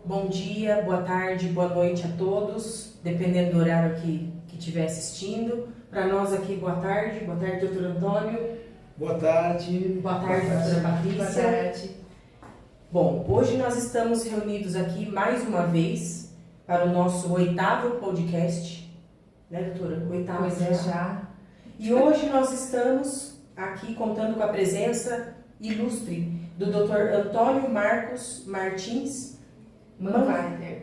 Bom dia, boa tarde, boa noite a todos, dependendo do horário que estiver assistindo. Para nós aqui, boa tarde, doutor Antônio. Boa tarde. Boa tarde, doutora Patrícia. Boa tarde. Bom, hoje nós estamos reunidos aqui mais uma vez para o nosso 8º podcast, né, doutora? 8º Pois é, já. E hoje nós estamos aqui contando com a presença ilustre do Dr. Antônio Marcos Martins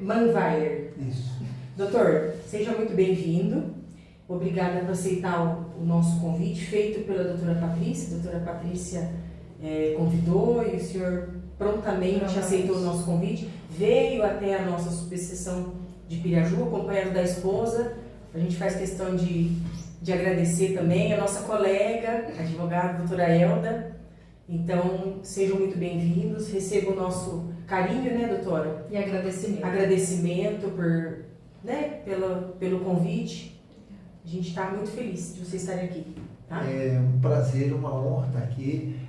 Manweiler. Isso. Doutor, seja muito bem-vindo. Obrigada por aceitar o nosso convite feito pela doutora Patrícia. A doutora Patrícia convidou e o senhor prontamente aceitou o nosso convite. Veio até a nossa subseção de Piraju, acompanhado da esposa. A gente faz questão de agradecer também a nossa colega, a advogada doutora Elda. Então, sejam muito bem-vindos. Receba o nosso carinho, né, doutora? E agradecimento. Agradecimento pelo convite. A gente está muito feliz de vocês estarem aqui. Tá? É um prazer, uma honra estar aqui.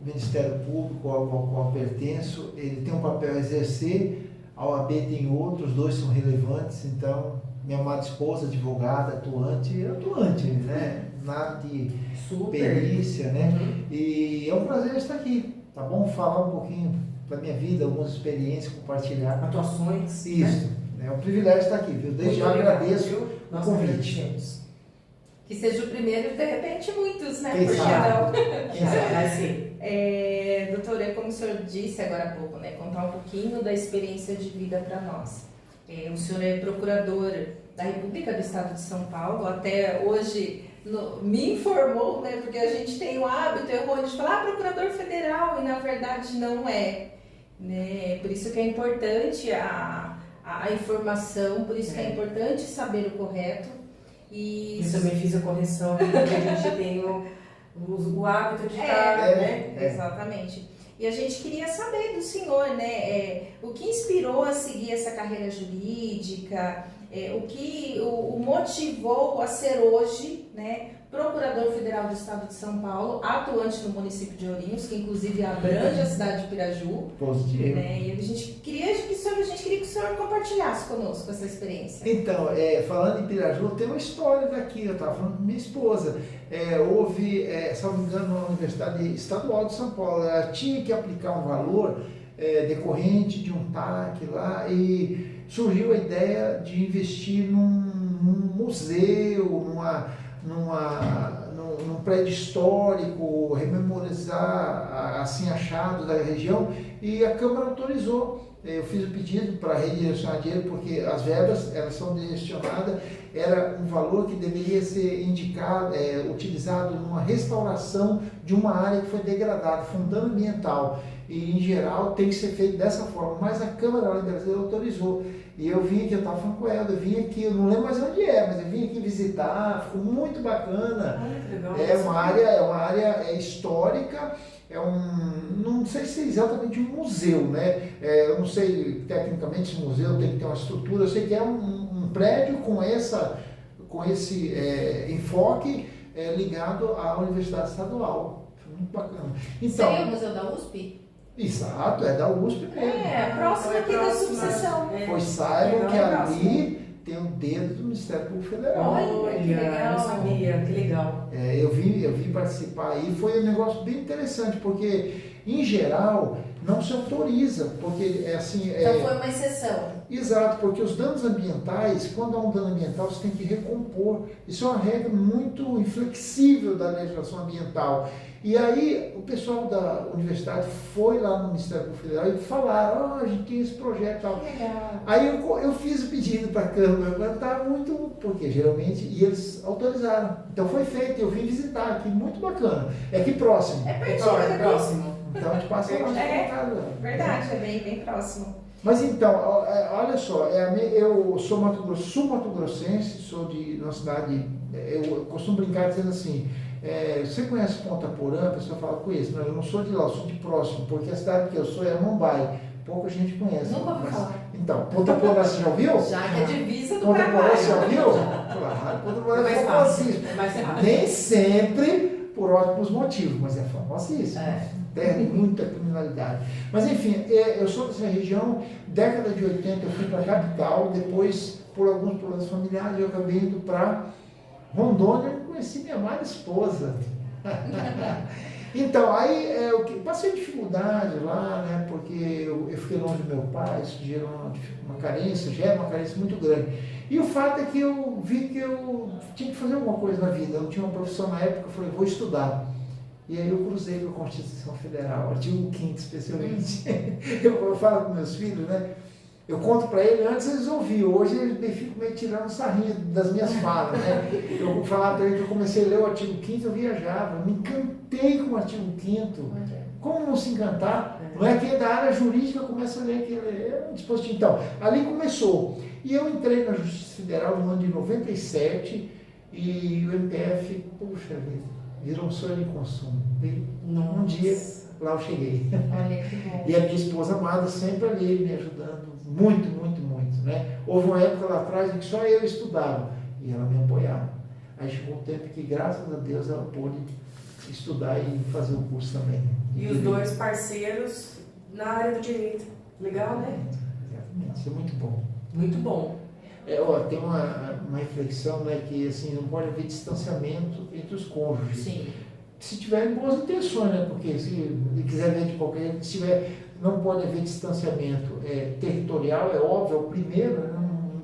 O Ministério Público ao qual pertenço, ele tem um papel a exercer, a OAB tem outro, os dois são relevantes, então, minha amada esposa, advogada, atuante, né? Nada de perícia, né? E é um prazer estar aqui, tá bom? Falar um pouquinho da minha vida, algumas experiências, compartilhar. Atuações. Isso, né? É um privilégio estar aqui, viu? Desde já agradeço o convite. Que seja o primeiro, de repente, muitos, né? Quem Porque sabe? não. Quem sabe, vai ser. Doutora, como o senhor disse agora há pouco, né? Contar um pouquinho da experiência de vida para nós. O senhor é procurador da República do Estado de São Paulo, até hoje me informou, né? Porque a gente tem o hábito errôneo de falar procurador federal e na verdade não é, né? Por isso que é importante a informação, por isso que é importante saber o correto. E eu também fiz a correção, porque a gente tem o hábito de estar, né? Exatamente. E a gente queria saber do senhor, né, o que inspirou a seguir essa carreira jurídica, o que o motivou a ser hoje, né, Procurador Federal do Estado de São Paulo, atuante no município de Ourinhos, que inclusive abrange a cidade de Piraju. Positivo. Né, e a gente queria que o senhor compartilhasse conosco essa experiência. Então, falando em Piraju, tem uma história daqui, eu estava falando com minha esposa. Houve, se não me engano, na Universidade Estadual de São Paulo, ela tinha que aplicar um valor decorrente de um TAC lá e surgiu a ideia de investir num museu, num prédio histórico, rememorizar assim achados da região, e a Câmara autorizou. Eu fiz o pedido para redirecionar dinheiro, porque as verbas elas são direcionadas, era um valor que deveria ser indicado, utilizado numa restauração de uma área que foi degradada, fundão ambiental, e em geral tem que ser feito dessa forma, mas a Câmara lá em Brasília autorizou. E eu vim aqui, eu estava falando com ela, eu vim aqui, eu não lembro mais onde mas eu vim aqui visitar, ficou muito bacana. É uma área histórica, não sei se é exatamente um museu, né? Eu não sei tecnicamente se o museu tem que ter uma estrutura, eu sei que é um prédio com esse enfoque ligado à Universidade Estadual. Foi muito bacana. Então, Seria o Museu da USP? Exato, é da USP mesmo. Próximo aqui da subseção. Pois saibam que ali tem o dedo do Ministério Público Federal. Olha, que legal. Eu sabia, que legal. Eu vim participar aí, foi um negócio bem interessante, porque, em geral, não se autoriza, porque Então foi uma exceção. Exato, porque os danos ambientais, quando há um dano ambiental, você tem que recompor. Isso é uma regra muito inflexível da legislação ambiental. E aí o pessoal da universidade foi lá no Ministério Público Federal e falaram, a gente tem esse projeto e tal. Legal. Aí eu fiz o pedido para a Câmara, mas tá muito, porque geralmente, e eles autorizaram. Então foi feito, eu vim visitar aqui, muito bacana. É aqui próximo. É pertinho, É próximo. Então a gente passa lá na casa. Verdade, é bem próximo. Mas então, olha só, eu sou sul-mato-grossense, sou de uma cidade, eu costumo brincar dizendo assim, você conhece Ponta Porã? A pessoa fala, conheço, mas eu não sou de lá, eu sou de próximo, porque a cidade que eu sou é Mumbai, pouca gente conhece. Nunca ouvi falar. Então, Ponta Porã você já ouviu? Já que é divisa do Ponta Porã Paraguai. você já ouviu? Claro, Ponta Porã é Mais famosíssimo. fácil. Nem sempre por ótimos motivos, mas é famosíssimo. terra de muita criminalidade. Mas enfim, eu sou dessa região, década de 80 eu fui para a capital, depois, por alguns problemas familiares, eu acabei indo para Rondônia e conheci minha amada esposa. Então, aí eu passei dificuldade lá, né, porque eu fiquei longe do meu pai, isso gerou uma carência, gera uma carência muito grande. E o fato é que eu vi que eu tinha que fazer alguma coisa na vida, eu não tinha uma profissão na época, eu falei, vou estudar. E aí eu cruzei com a Constituição Federal, artigo 5º especialmente. Eu falo com meus filhos, né? Eu conto para eles, antes eles ouviam, hoje eles ficam meio tirando sarrinho das minhas falas, né? Eu vou falar para eles que eu comecei a ler o artigo 5º, eu viajava, me encantei com o artigo 5º. Como não se encantar? Não é que da área jurídica começa a ler aquele dispositivo. Então, ali começou. E eu entrei na Justiça Federal no ano de 97 e o MPF, puxa vida, virou um sonho de consumo. Um dia, lá eu cheguei. Olha que bom. E a minha esposa amada sempre ali me ajudando, muito, muito, muito, né? Houve uma época lá atrás em que só eu estudava e ela me apoiava. Aí chegou um tempo que, graças a Deus, ela pôde estudar e fazer o curso também. E os dois parceiros na área do direito. Legal, né? Exatamente, isso é muito bom. Muito bom. Tem uma reflexão, né, que assim, não pode haver distanciamento entre os cônjuges. Sim. Se tiverem boas intenções, né? Porque se quiser ver de qualquer jeito, se tiver, não pode haver distanciamento territorial, é óbvio, é o primeiro, né?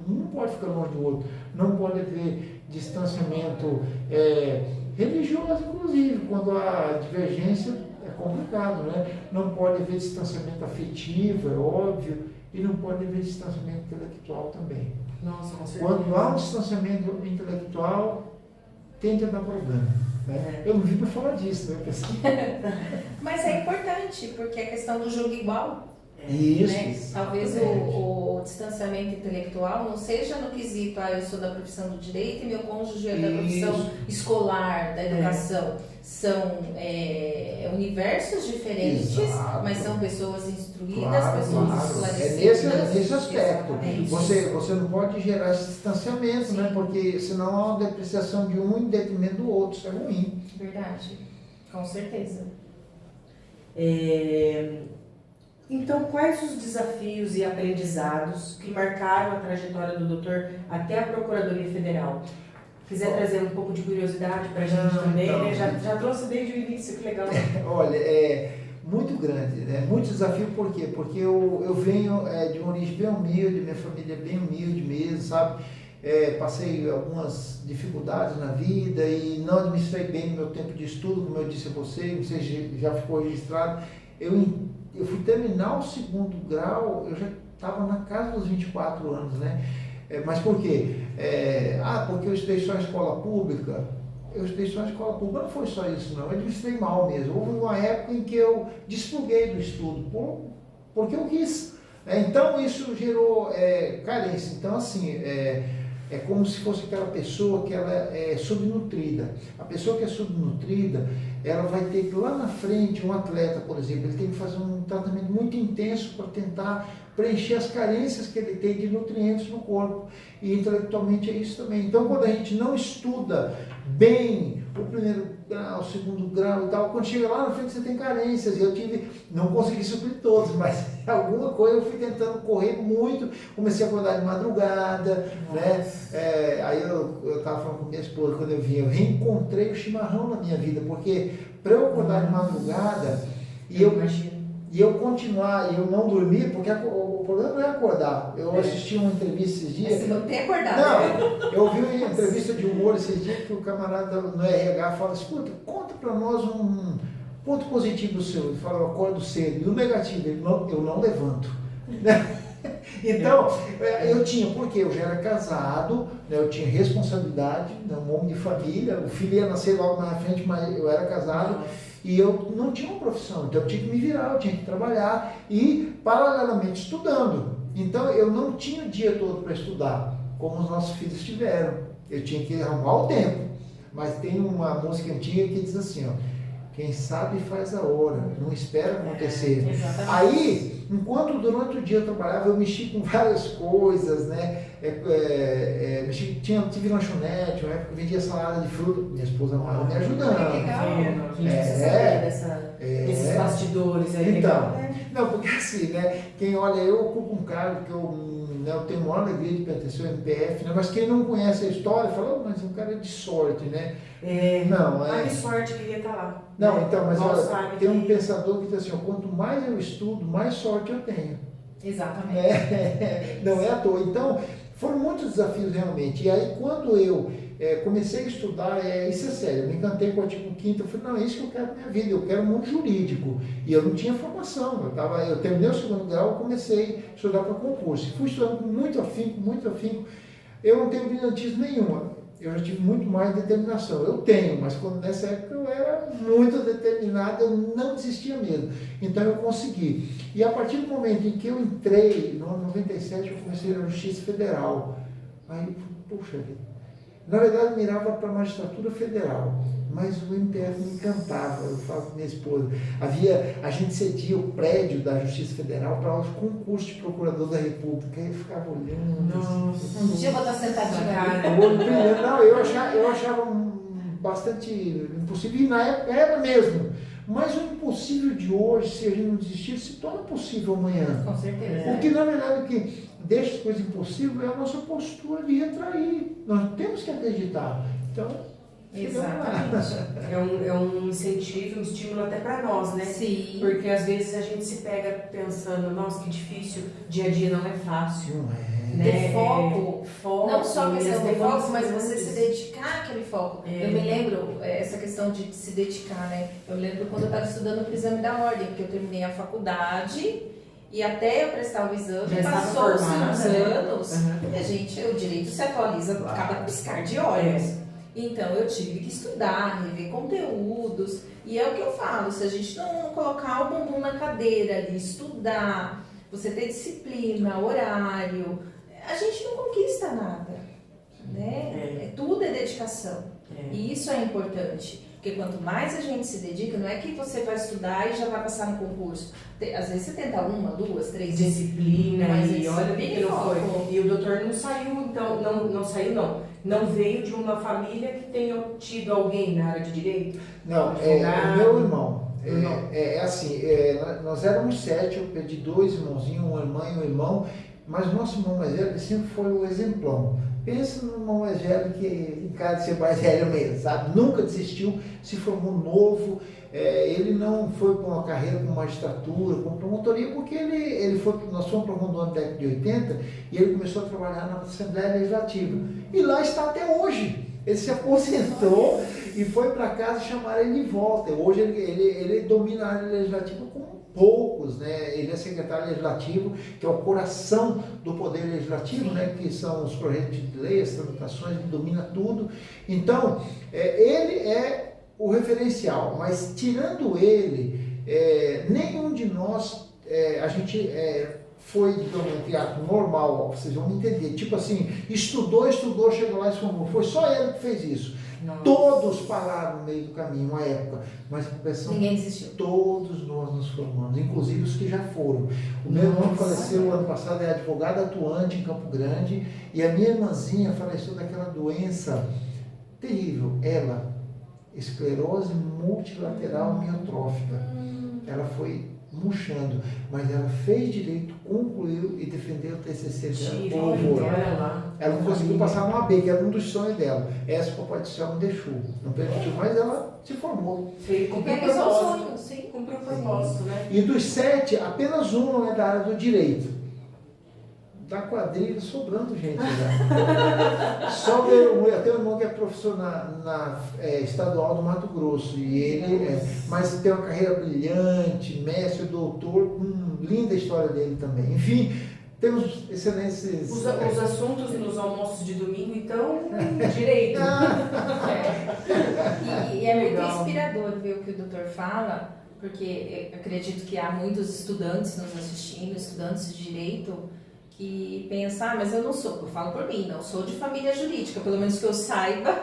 não pode ficar longe do outro. Não pode haver distanciamento religioso, inclusive, quando há divergência é complicado, né? Não pode haver distanciamento afetivo, é óbvio, e não pode haver distanciamento intelectual também. Nossa, com certeza. Quando há um distanciamento intelectual, tende a dar problema. Né? Eu não vim para falar disso, né? Mas é importante, porque a questão do jogo igual, Isso. né? Talvez o distanciamento intelectual não seja no quesito, eu sou da profissão do direito e meu cônjuge é da profissão escolar, da educação. São universos diferentes, Exato. Mas são pessoas instruídas, Claro, pessoas claro. esclarecidas. Nesse aspecto. Exatamente. Você não pode gerar esse distanciamento, né? Porque senão há uma depreciação de um em detrimento do outro, isso é ruim. Verdade, com certeza. Então, quais os desafios e aprendizados que marcaram a trajetória do doutor até a Procuradoria Federal? Quiser trazer um pouco de curiosidade para a gente também, então, né? Já trouxe desde o início, que legal. Olha, muito grande, né? Muito desafio, por quê? Porque eu venho de uma origem bem humilde, minha família é bem humilde mesmo, sabe? Passei algumas dificuldades na vida e não administrei bem o meu tempo de estudo, como eu disse a você, não sei se já ficou registrado. Eu fui terminar o 2º grau, eu já estava na casa dos 24 anos, né? Mas por quê? Porque eu estudei só em escola pública. Eu estudei só em escola pública, não foi só isso não, eu administrei mal mesmo. Houve uma época em que eu despluguei do estudo, porque eu quis. Então isso gerou carência. Então assim, é como se fosse aquela pessoa que ela é subnutrida. A pessoa que é subnutrida, ela vai ter que lá na frente, um atleta, por exemplo, ele tem que fazer um tratamento muito intenso para tentar preencher as carências que ele tem de nutrientes no corpo. E intelectualmente é isso também. Então, quando a gente não estuda bem o 1º grau, o 2º grau e tal, quando chega lá na frente você tem carências. E não consegui suprir todos, mas alguma coisa eu fui tentando correr muito, comecei a acordar de madrugada, né? Aí eu estava falando com minha esposa, quando eu reencontrei o chimarrão na minha vida, porque para eu acordar de madrugada e eu continuar, e eu não dormir, porque o problema não é acordar. Eu assisti uma entrevista esses dias. Você não tem acordado. Não, eu vi uma entrevista de humor esses dias que o camarada no RH fala, escuta, conta para nós um ponto positivo do seu. Ele fala, eu acordo cedo. E o negativo, eu não levanto. Então, eu tinha, porque eu já era casado, né, eu tinha responsabilidade, né, um homem de família, o filho ia nascer logo mais na frente, mas eu era casado. E eu não tinha uma profissão, então eu tinha que me virar, eu tinha que trabalhar e paralelamente estudando. Então eu não tinha o dia todo para estudar, como os nossos filhos tiveram. Eu tinha que arrumar o tempo. Mas tem uma música antiga que diz assim, ó, quem sabe faz a hora, não espera acontecer. Exatamente. Aí enquanto durante o dia eu trabalhava, eu mexi com várias coisas, né? Tive lanchonete, uma época eu vendia salada de fruta, minha esposa amava me ajudando. A gente precisa saber desses bastidores aí. Então, legal, né? não, porque assim, né? Quem olha, eu ocupo um cargo que eu tenho uma alegria de pertencer ao MPF, né? Mas quem não conhece a história fala, mas um cara é de sorte, né? Não, Ai, que sorte que ia estar lá. Não, né? então, mas Mal olha, sabe tem um que- pensador que diz assim, ó, quanto mais eu estudo, mais sorte eu tenho. Exatamente. Não é à toa. Então, foram muitos desafios realmente. E aí, quando eu comecei a estudar, isso é sério, eu me encantei com o artigo 5º, eu falei, não, é isso que eu quero na minha vida, eu quero o mundo jurídico. E eu não tinha formação, eu terminei o segundo grau, comecei a estudar para concurso. Fui estudando com muito afinco. Eu não tenho brilhantismo nenhuma. Eu já tive muito mais determinação. Eu tenho, mas nessa época eu era muito determinado, eu não desistia mesmo. Então eu consegui. E a partir do momento em que eu entrei, no ano 97, eu comecei na Justiça Federal. Aí, puxa vida. Na verdade, eu mirava para a Magistratura Federal, mas o MPF me encantava. Eu falo com minha esposa. A gente cedia o prédio da Justiça Federal para os concursos de procurador da República. E eu ficava olhando. Nossa. Um dia eu vou estar sentadinha ali. O olho brilhando. Não, eu achava bastante impossível, e na época era mesmo. Mas o impossível de hoje, se a gente não desistir, se torna possível amanhã. Com certeza. O que na verdade o que deixa as coisas impossíveis é a nossa postura de retrair. Nós temos que acreditar. Então, Exatamente. É um incentivo, um estímulo até para nós, né? Sim. Porque às vezes a gente se pega pensando, nossa, que difícil, dia a dia não é fácil. não é. Né? Ter foco, não só a e questão as do foco, mas demandas você se dedicar àquele foco. Eu me lembro, essa questão de se dedicar, né? Eu lembro quando eu estava estudando para o exame da ordem, porque eu terminei a faculdade e até eu prestar o exame, Já estava passou-se formada, uns né? anos, Uhum. e a gente, o direito se atualiza a cada piscar de olhos. Então eu tive que estudar, rever conteúdos, e é o que eu falo, se a gente não colocar o bumbum na cadeira ali, estudar, você ter disciplina, horário, a gente não conquista nada, né? Tudo é dedicação, e isso é importante, porque quanto mais a gente se dedica, não é que você vai estudar e já vai passar no concurso, às vezes você tenta 1, 2, 3 Disciplina, mas e olha o que não foi. foco. E o doutor não saiu, então, não veio de uma família que tenha tido alguém na área de direito? Não, o meu irmão. Nós éramos 7, eu perdi 2 irmãozinhos, uma irmã e um irmão, mas o nosso irmão mais velho sempre foi o exemplão. Pensa no irmão mais velho que encara de ser mais velho mesmo, sabe? Nunca desistiu, se formou novo. Ele não foi para uma carreira com magistratura, com promotoria, porque nós fomos para Rondônia na década de 80 e ele começou a trabalhar na Assembleia Legislativa. E lá está até hoje. Ele se aposentou e foi para casa e chamaram ele de volta. Hoje ele domina a área legislativa como poucos, né? Ele é secretário legislativo, que é o coração do poder legislativo, né? Que são os projetos de lei, as tramitações, ele domina tudo. Então, ele é o referencial, mas tirando ele, nenhum de nós, a gente foi, digamos, um teatro normal, vocês vão entender, tipo assim, estudou, chegou lá e se formou. Foi só ele que fez isso. Nossa. Todos pararam no meio do caminho, uma época, mas a pressão, ninguém desistiu. Todos nós nos formamos, inclusive os que já foram. O meu irmão faleceu ano passado, é advogado atuante em Campo Grande, e a minha irmãzinha faleceu daquela doença terrível, esclerose multilateral miotrófica. Ela foi murchando, mas ela fez direito, concluiu e defendeu o TCC dela. Ela não conseguiu passar no AB, que era um dos sonhos dela. Essa o Papai do Céu não deixou, não permitiu, mas ela se formou. Cumpriu o propósito. Sim, cumpriu o propósito, né? E dos 7, apenas um não é da área do direito. Da quadrilha sobrando gente já. Só eu tenho um irmão que é professor na estadual do Mato Grosso, e ele mas tem uma carreira brilhante, mestre, doutor, linda história dele também. Enfim, temos excelentes... Os assuntos nos almoços de domingo, então, direito. E é muito inspirador ver o que o doutor fala, porque eu acredito que há muitos estudantes nos assistindo, estudantes de direito, que pensam, mas eu falo por mim, não sou de família jurídica, pelo menos que eu saiba,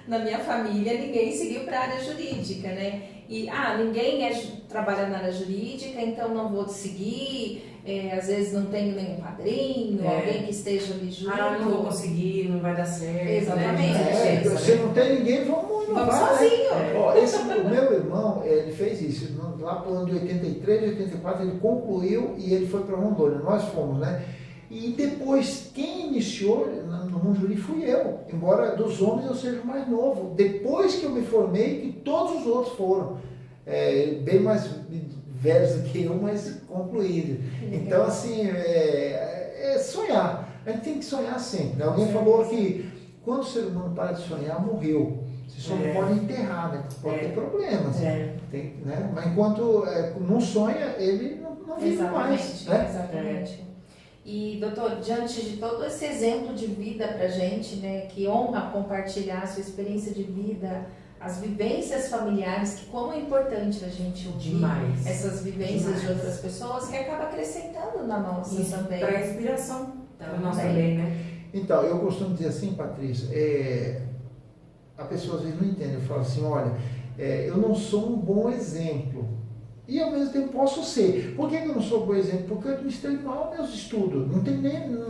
na minha família ninguém seguiu para a área jurídica, né? E, ninguém trabalha na área jurídica, então não vou seguir. às vezes não tem nenhum padrinho, alguém que esteja ali junto. Ah, não vou conseguir, não vai dar certo. Exatamente. Né? Se não tem ninguém, vamos sozinho. Ó, o meu irmão, ele fez isso. Lá pro ano de 83, 84, ele concluiu e ele foi para Rondônia. Nós fomos, né? E depois, quem iniciou no Munjuri fui eu. Embora dos homens eu seja o mais novo. Depois que eu me formei, que todos os outros foram. Bem mais velhos do que eu, mas concluídos. Então, assim, sonhar. A gente tem que sonhar sempre. Né? Alguém falou que quando o ser humano para de sonhar, morreu. Você só não pode enterrar, né? Pode ter problemas. Tem, né? Mas enquanto não sonha, ele não vive mais. Né? Exatamente. E, doutor, diante de todo esse exemplo de vida pra gente, né, que honra compartilhar a sua experiência de vida, as vivências familiares, que como é importante a gente ouvir essas vivências de outras pessoas, que acaba acrescentando na nossa também. Para inspiração para nós também, né? Então, eu costumo dizer assim, Patrícia, a pessoa às vezes não entende, eu falo assim, olha, eu não sou um bom exemplo. E ao mesmo tempo posso ser. Por que eu não sou um bom exemplo? Porque eu administrei mal meus estudos. Não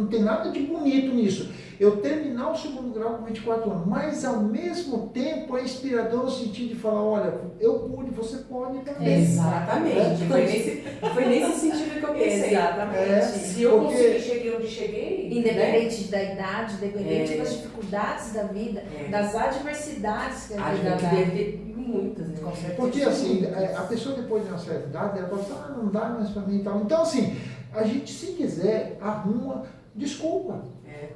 tem nada de bonito nisso. Eu terminar o segundo grau com 24 anos, mas ao mesmo tempo é inspirador no sentido de falar, olha, eu pude, você pode também. Exatamente. Foi nesse sentido que eu pensei. Exatamente. Se eu conseguir chegar onde cheguei... Independente da idade, independente das dificuldades da vida, das adversidades que a vida dá. Deve ter muitas, né? Porque assim, a pessoa depois de uma certa idade, ela pode falar, não dá mais pra mim e tal. Então assim, a gente se quiser, arruma desculpa.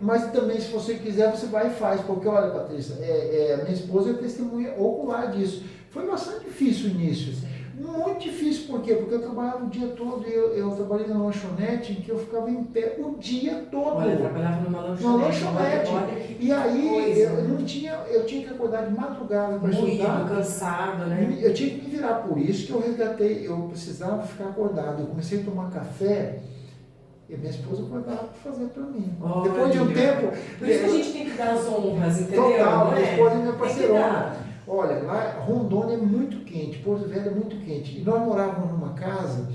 Mas também se você quiser, você vai e faz. Porque olha, Patrícia, a minha esposa é testemunha ocular disso. Foi bastante difícil o início. Muito difícil, por quê? Porque eu trabalhava o dia todo, eu trabalhei na lanchonete em que eu ficava em pé o dia todo. Olha, eu trabalhava numa lanchonete. E aí eu tinha que acordar de madrugada para estudar. Cansado, né? Eu tinha que me virar, por isso que eu resgatei, eu precisava ficar acordado. Eu comecei a tomar café e minha esposa acordava para fazer para mim. Olha, depois de um tempo... Por isso que a gente tem que dar as honras, entendeu? Total, minha esposa é minha parceirona. Olha, lá Rondônia é muito quente, Porto Velho é muito quente. E nós morávamos numa casa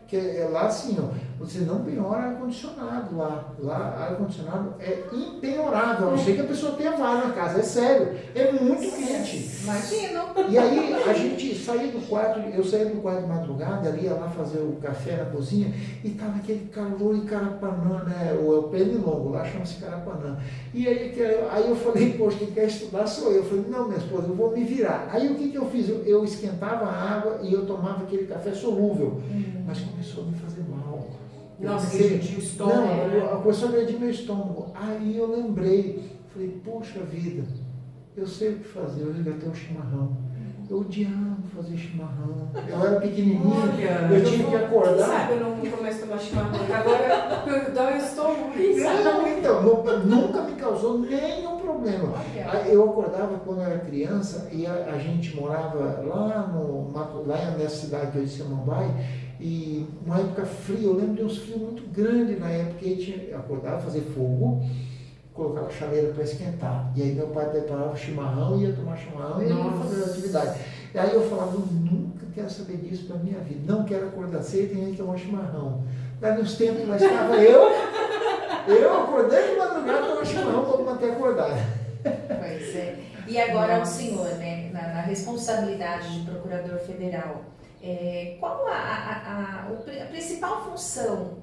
que lá assim, ó, você não penhora ar-condicionado lá. Lá ar-condicionado é impenhorável, a não ser que a pessoa tenha vaga na casa, é sério, é muito quente. Imagino. E aí a gente saía do quarto, eu saía do quarto de madrugada, ali ia lá fazer o café na cozinha, e tava aquele calor em Carapanã, né? O pernilongo, lá chama-se Carapanã. E aí eu falei, poxa, quem quer estudar sou eu. Eu falei, não, minha esposa, eu vou me virar. Aí o que eu fiz? Eu esquentava a água e eu tomava aquele café solúvel. Mas começou a me fazer mal. Nossa, que agredia o estômago. Não, começou a agredir meu estômago. Aí eu lembrei, falei, poxa vida, eu sei o que fazer, eu resgatei o chimarrão. Eu odiava fazer chimarrão. Eu era pequenininho, eu tinha que acordar. Sabe, eu não começo a tomar chimarrão, agora eu estou então, nunca me causou nenhum problema. Eu acordava quando eu era criança e a gente morava lá nessa cidade que eu disse, Samambaia, e uma época fria, eu lembro de uns frios muito grandes na época, e a gente acordava, fazer fogo, colocava a chaleira para esquentar. E aí meu pai preparava chimarrão, ia tomar chimarrão e ia fazer a atividade. E aí eu falava, eu nunca quero saber disso para minha vida. Não quero acordar cedo e nem tomar chimarrão. Daí nos tempos lá estava eu acordei de madrugada tomar chimarrão para me manter acordado. Pois é. E agora o senhor, né, na responsabilidade de procurador federal, qual a principal função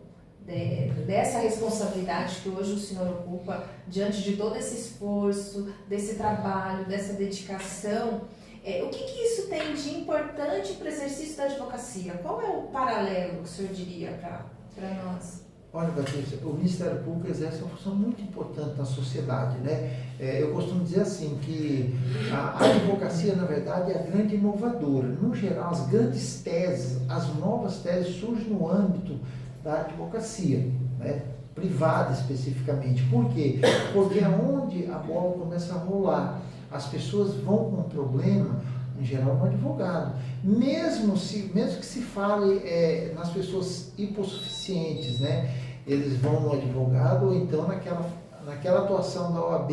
dessa responsabilidade que hoje o senhor ocupa diante de todo esse esforço, desse trabalho, dessa dedicação? O que isso tem de importante para o exercício da advocacia? Qual é o paralelo que o senhor diria para nós? Olha, Patrícia, o Ministério Público exerce uma função muito importante na sociedade, né? Eu costumo dizer assim, que a advocacia, na verdade, é a grande inovadora. No geral, as grandes teses, as novas teses surgem no âmbito da advocacia, né? Privada especificamente. Por quê? Porque é onde a bola começa a rolar. As pessoas vão com um problema, em geral, no advogado. Mesmo que se fale nas pessoas hipossuficientes, né? Eles vão no advogado ou então naquela atuação da OAB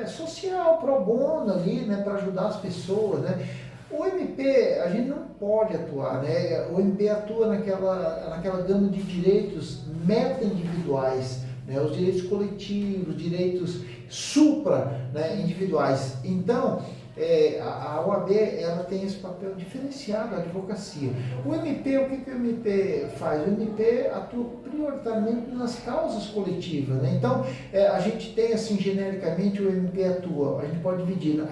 social, pro bono ali, né? Para ajudar as pessoas, né? O MP, a gente não pode atuar, né? O MP atua naquela gama de direitos meta-individuais, né? Os direitos coletivos, os direitos supra, né, individuais. Então, a OAB ela tem esse papel diferenciado da advocacia. O MP, o que o MP faz? O MP atua prioritariamente nas causas coletivas, né? Então, a gente tem, assim, genericamente, o MP atua, a gente pode dividir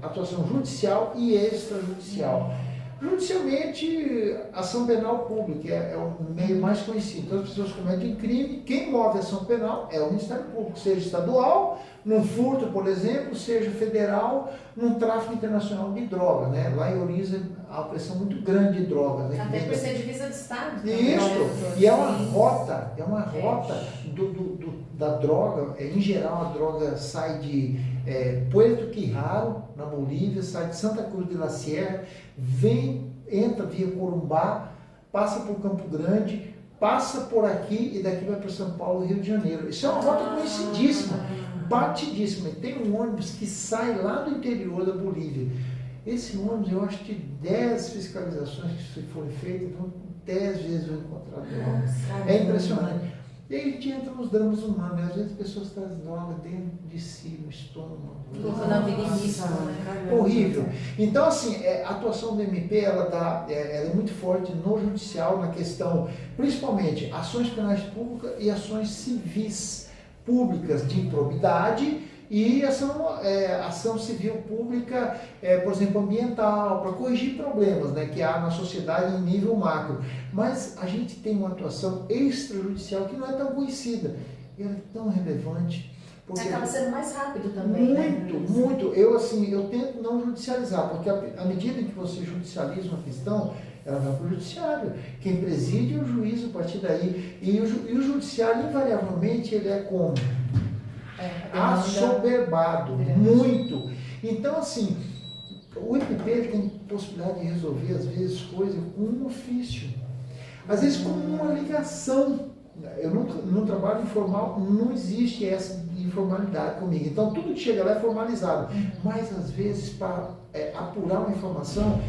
atuação judicial e extrajudicial. Judicialmente, ação penal pública é o meio mais conhecido. Então, as pessoas cometem crime, quem move a ação penal é o Ministério Público, seja estadual, num furto, por exemplo, seja federal, num tráfico internacional de droga, né? Lá em Oriza há uma pressão muito grande de drogas. Né? Até por ser divisa do Estado. Isso, e é uma rota, da droga, em geral a droga sai de Puerto Quijaro, na Bolívia, sai de Santa Cruz de la Sierra, entra via Corumbá, passa por Campo Grande, passa por aqui e daqui vai para São Paulo e Rio de Janeiro. Isso é uma rota conhecidíssima, batidíssima. Tem um ônibus que sai lá do interior da Bolívia. Esse ônibus, eu acho que 10 fiscalizações que forem feitas, 10 vezes vão encontrar droga. É impressionante. E aí a gente entra nos dramas humanos, né? Às vezes as pessoas trazem droga dentro de si, no estômago. Horrível. Então, assim, a atuação do MP, ela é muito forte no judicial, na questão, principalmente, ações penais públicas e ações civis públicas de improbidade e ação civil pública, por exemplo, ambiental, para corrigir problemas, né, que há na sociedade em nível macro. Mas a gente tem uma atuação extrajudicial que não é tão conhecida, e ela é tão relevante. Porque acaba sendo mais rápido também, muito. Eu tento não judicializar, porque à medida que você judicializa uma questão, ela vai para o judiciário. Quem preside é o juiz a partir daí. E o judiciário, invariavelmente, ele é como? Assoberbado, muito. Então, assim, o MP tem possibilidade de resolver, às vezes, coisas com um ofício. Às vezes, com uma ligação. Eu no trabalho informal não existe essa informalidade comigo. Então, tudo que chega lá é formalizado. Mas, às vezes, para apurar uma informação,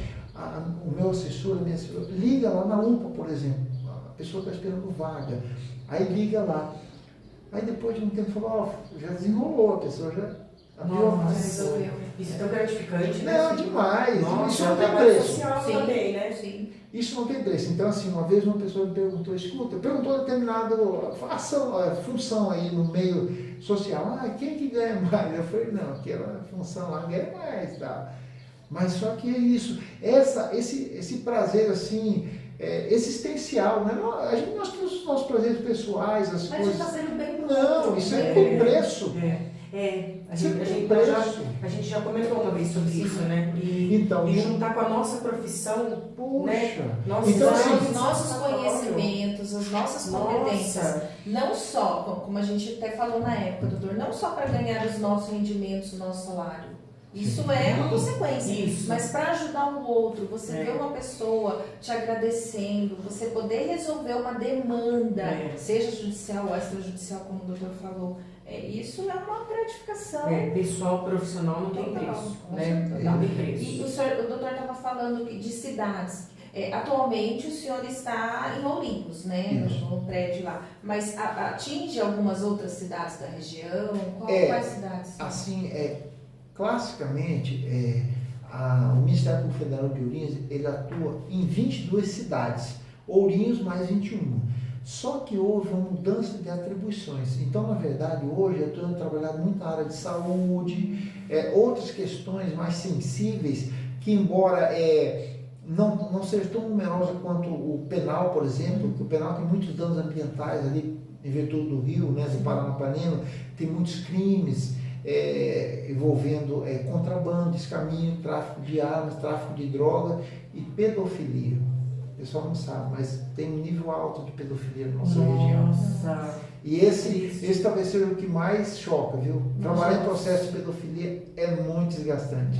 o meu assessor, a minha assessora, liga lá na UPA, por exemplo. A pessoa está esperando vaga. Aí liga lá. Aí depois de um tempo falou, já desenrolou, a pessoa já abriu a resolveu. Isso é tão gratificante, né? Não, demais. Nossa, isso não tem preço. Sim, também, né? Sim. Isso não tem preço. Então, assim, uma vez uma pessoa me perguntou determinada função aí no meio social. Quem que ganha mais? Eu falei, não, aquela função lá ganha mais, tá? Mas só que é isso. Esse prazer, assim, existencial, né? Nós temos os nossos prazeres pessoais, as coisas. Mas está sendo bem Não, isso aí tem preço. A gente já comentou uma vez sobre isso, né? E juntar com a nossa profissão, né? Então, os nossos conhecimentos, as nossas competências, não só, como a gente até falou na época, doutor, não só para ganhar os nossos rendimentos, o nosso salário. Isso é uma consequência, mas para ajudar o outro, você ver uma pessoa te agradecendo, você poder resolver uma demanda, seja judicial ou extrajudicial, como o doutor falou, isso é uma gratificação. Pessoal, profissional não tem preço, né? Não tem preço. E o doutor estava falando de cidades. Atualmente o senhor está em Ourinhos, né? No prédio lá, mas atinge algumas outras cidades da região? Quais cidades são? Assim, classicamente, o Ministério Público Federal de Ourinhos, ele atua em 22 cidades, Ourinhos mais 21. Só que houve uma mudança de atribuições. Então, na verdade, hoje eu estou trabalhando muito na área de saúde, outras questões mais sensíveis, que embora não seja tão numerosa quanto o penal, por exemplo, que o penal tem muitos danos ambientais ali, em virtude do rio, né, do Paranapanema, tem muitos crimes, envolvendo contrabando, descaminho, tráfico de armas, tráfico de droga e pedofilia. O pessoal não sabe, mas tem um nível alto de pedofilia na nossa região. E esse talvez seja o que mais choca, viu? Trabalhar em processo de pedofilia é muito desgastante.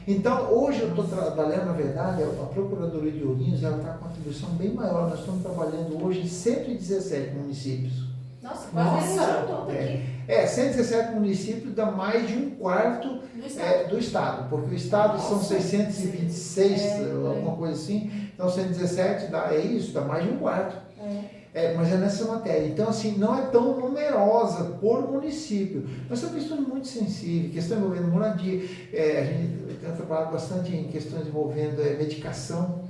Então, hoje eu estou trabalhando, na verdade, a Procuradoria de Ourinhos está com uma atribuição bem maior. Nós estamos trabalhando hoje em 117 municípios. Nossa, quase a região toda aqui. 117 municípios dá mais de um quarto do estado, porque o estado são 626, alguma coisa assim, então 117 dá mais de um quarto. Mas é nessa matéria. Então, assim, não é tão numerosa por município. Mas são questões muito sensíveis, questões envolvendo moradia. A gente tem trabalhado bastante em questões envolvendo medicação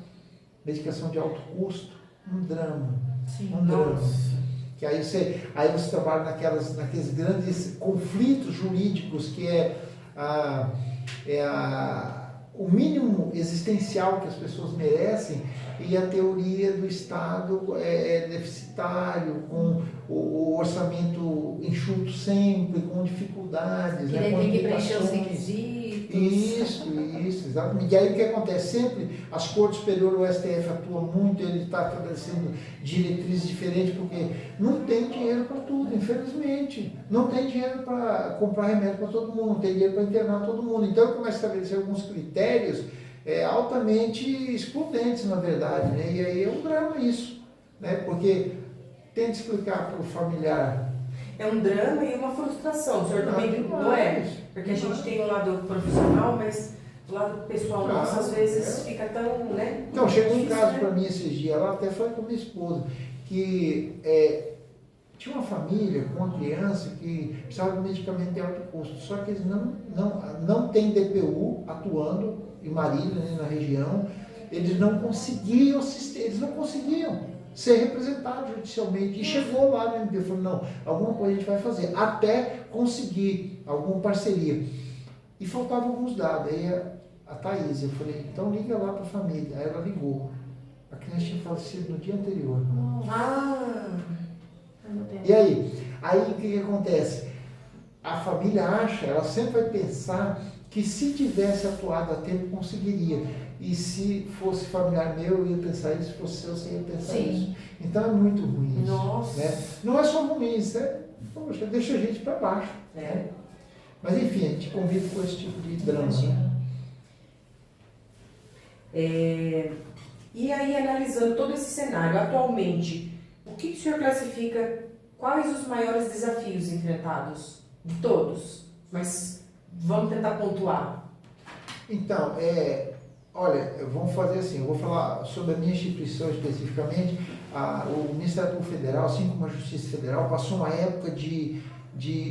de alto custo, um drama. Sim, um drama. Que aí você trabalha naqueles grandes conflitos jurídicos que o mínimo existencial que as pessoas merecem, e a teoria do Estado é deficitário, com o orçamento enxuto sempre, com dificuldades. E daí tem que preencher os requisitos. Isso, exatamente. E aí o que acontece? Sempre as Cortes Superiores, o STF atua muito, ele está estabelecendo diretrizes diferentes, porque não tem dinheiro para tudo, infelizmente. Não tem dinheiro para comprar remédio para todo mundo, não tem dinheiro para internar todo mundo. Então eu começo a estabelecer alguns critérios altamente excludentes, na verdade, né? E aí é um drama isso, né? Porque tenta explicar para o familiar. É um drama e uma frustração, o senhor também não é? Porque a gente tem o lado profissional, mas o lado pessoal nosso às vezes fica tão, né? Então, chegou um difícil, caso né? para mim esses dias, ela até foi com minha esposa, que tinha uma família com uma criança que precisava de medicamento de alto custo, só que eles não têm DPU atuando em Marília, né, na região, eles não conseguiam ser representados judicialmente, e chegou lá no MP, falou, não, alguma coisa a gente vai fazer, até conseguir alguma parceria. E faltavam alguns dados, aí a Thaís, eu falei, então liga lá para a família, aí ela ligou, a criança tinha falecido no dia anterior. E aí o que acontece? A família ela sempre vai pensar que se tivesse atuado a tempo, conseguiria. E se fosse familiar meu, eu ia pensar isso, se fosse seu, você ia pensar isso. Então é muito ruim isso. Nossa. Né? Não é só ruim, isso poxa, deixa a gente para baixo. Né? Mas enfim, a gente convive com esse tipo de drama. Né? E aí, analisando todo esse cenário, atualmente, o que o senhor classifica, quais os maiores desafios enfrentados? De todos, mas vamos tentar pontuar. Então, olha, vamos fazer assim, eu vou falar sobre a minha instituição especificamente. O Ministério Público Federal, assim como a Justiça Federal, passou uma época de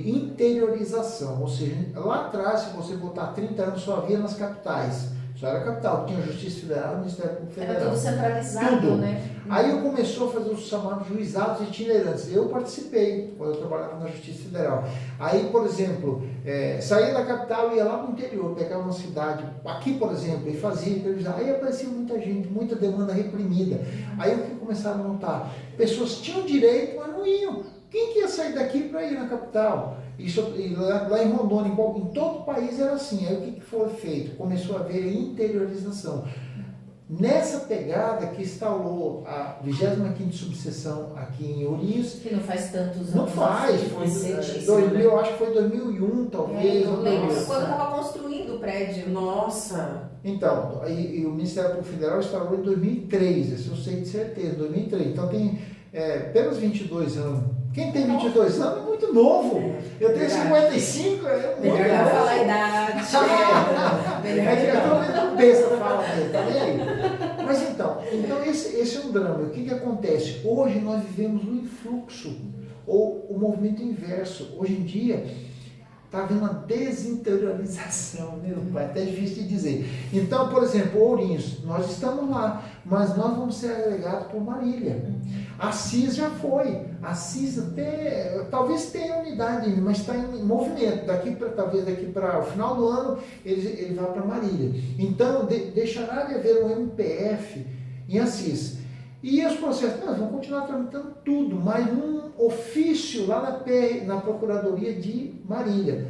interiorização, ou seja, lá atrás, se você botar 30 anos, só havia nas capitais, só era a capital, tinha a Justiça Federal e o Ministério Público Federal. Era tudo centralizado, tudo. Né? Aí eu começou a fazer os chamados juizados itinerantes. Eu participei quando eu trabalhava na Justiça Federal. Aí, por exemplo, saía da capital e ia lá para o interior, pegava uma cidade, aqui, por exemplo, e fazia juizado. Aí aparecia muita gente, muita demanda reprimida. Aí o que começaram a notar? Pessoas tinham direito, mas não iam. Quem que ia sair daqui para ir na capital? E lá em Rondônia, em todo o país era assim. Aí o que foi feito? Começou a haver interiorização. Nessa pegada que instalou a 25ª subseção aqui em Ourinhos. Que não faz tantos anos. Não faz, foi 2000, eu acho que foi 2001, talvez. Eu lembro quando eu estava construindo o prédio. Nossa! Então, e o Ministério Público Federal instalou em 2003, isso eu sei de certeza, 2003. Então tem pelos 22 anos. Quem tem 22 anos é muito novo. Eu tenho 55, melhor não falar a idade. Eu estou vendo besta falar dele, tá vendo? Mas então esse é um drama. O que acontece? Hoje nós vivemos um influxo, ou o movimento inverso. Hoje em dia, está havendo uma desinteriorização, meu pai, até difícil de dizer. Então, por exemplo, Ourinhos, nós estamos lá, mas nós vamos ser agregados por Marília. Assis já foi. Assis até, talvez tenha unidade ainda, mas está em movimento. Talvez daqui para o final do ano, ele vai para Marília. Então, deixará de haver um MPF em Assis. E os processos, nós vamos continuar tramitando tudo, mas num ofício lá na Procuradoria de Marília.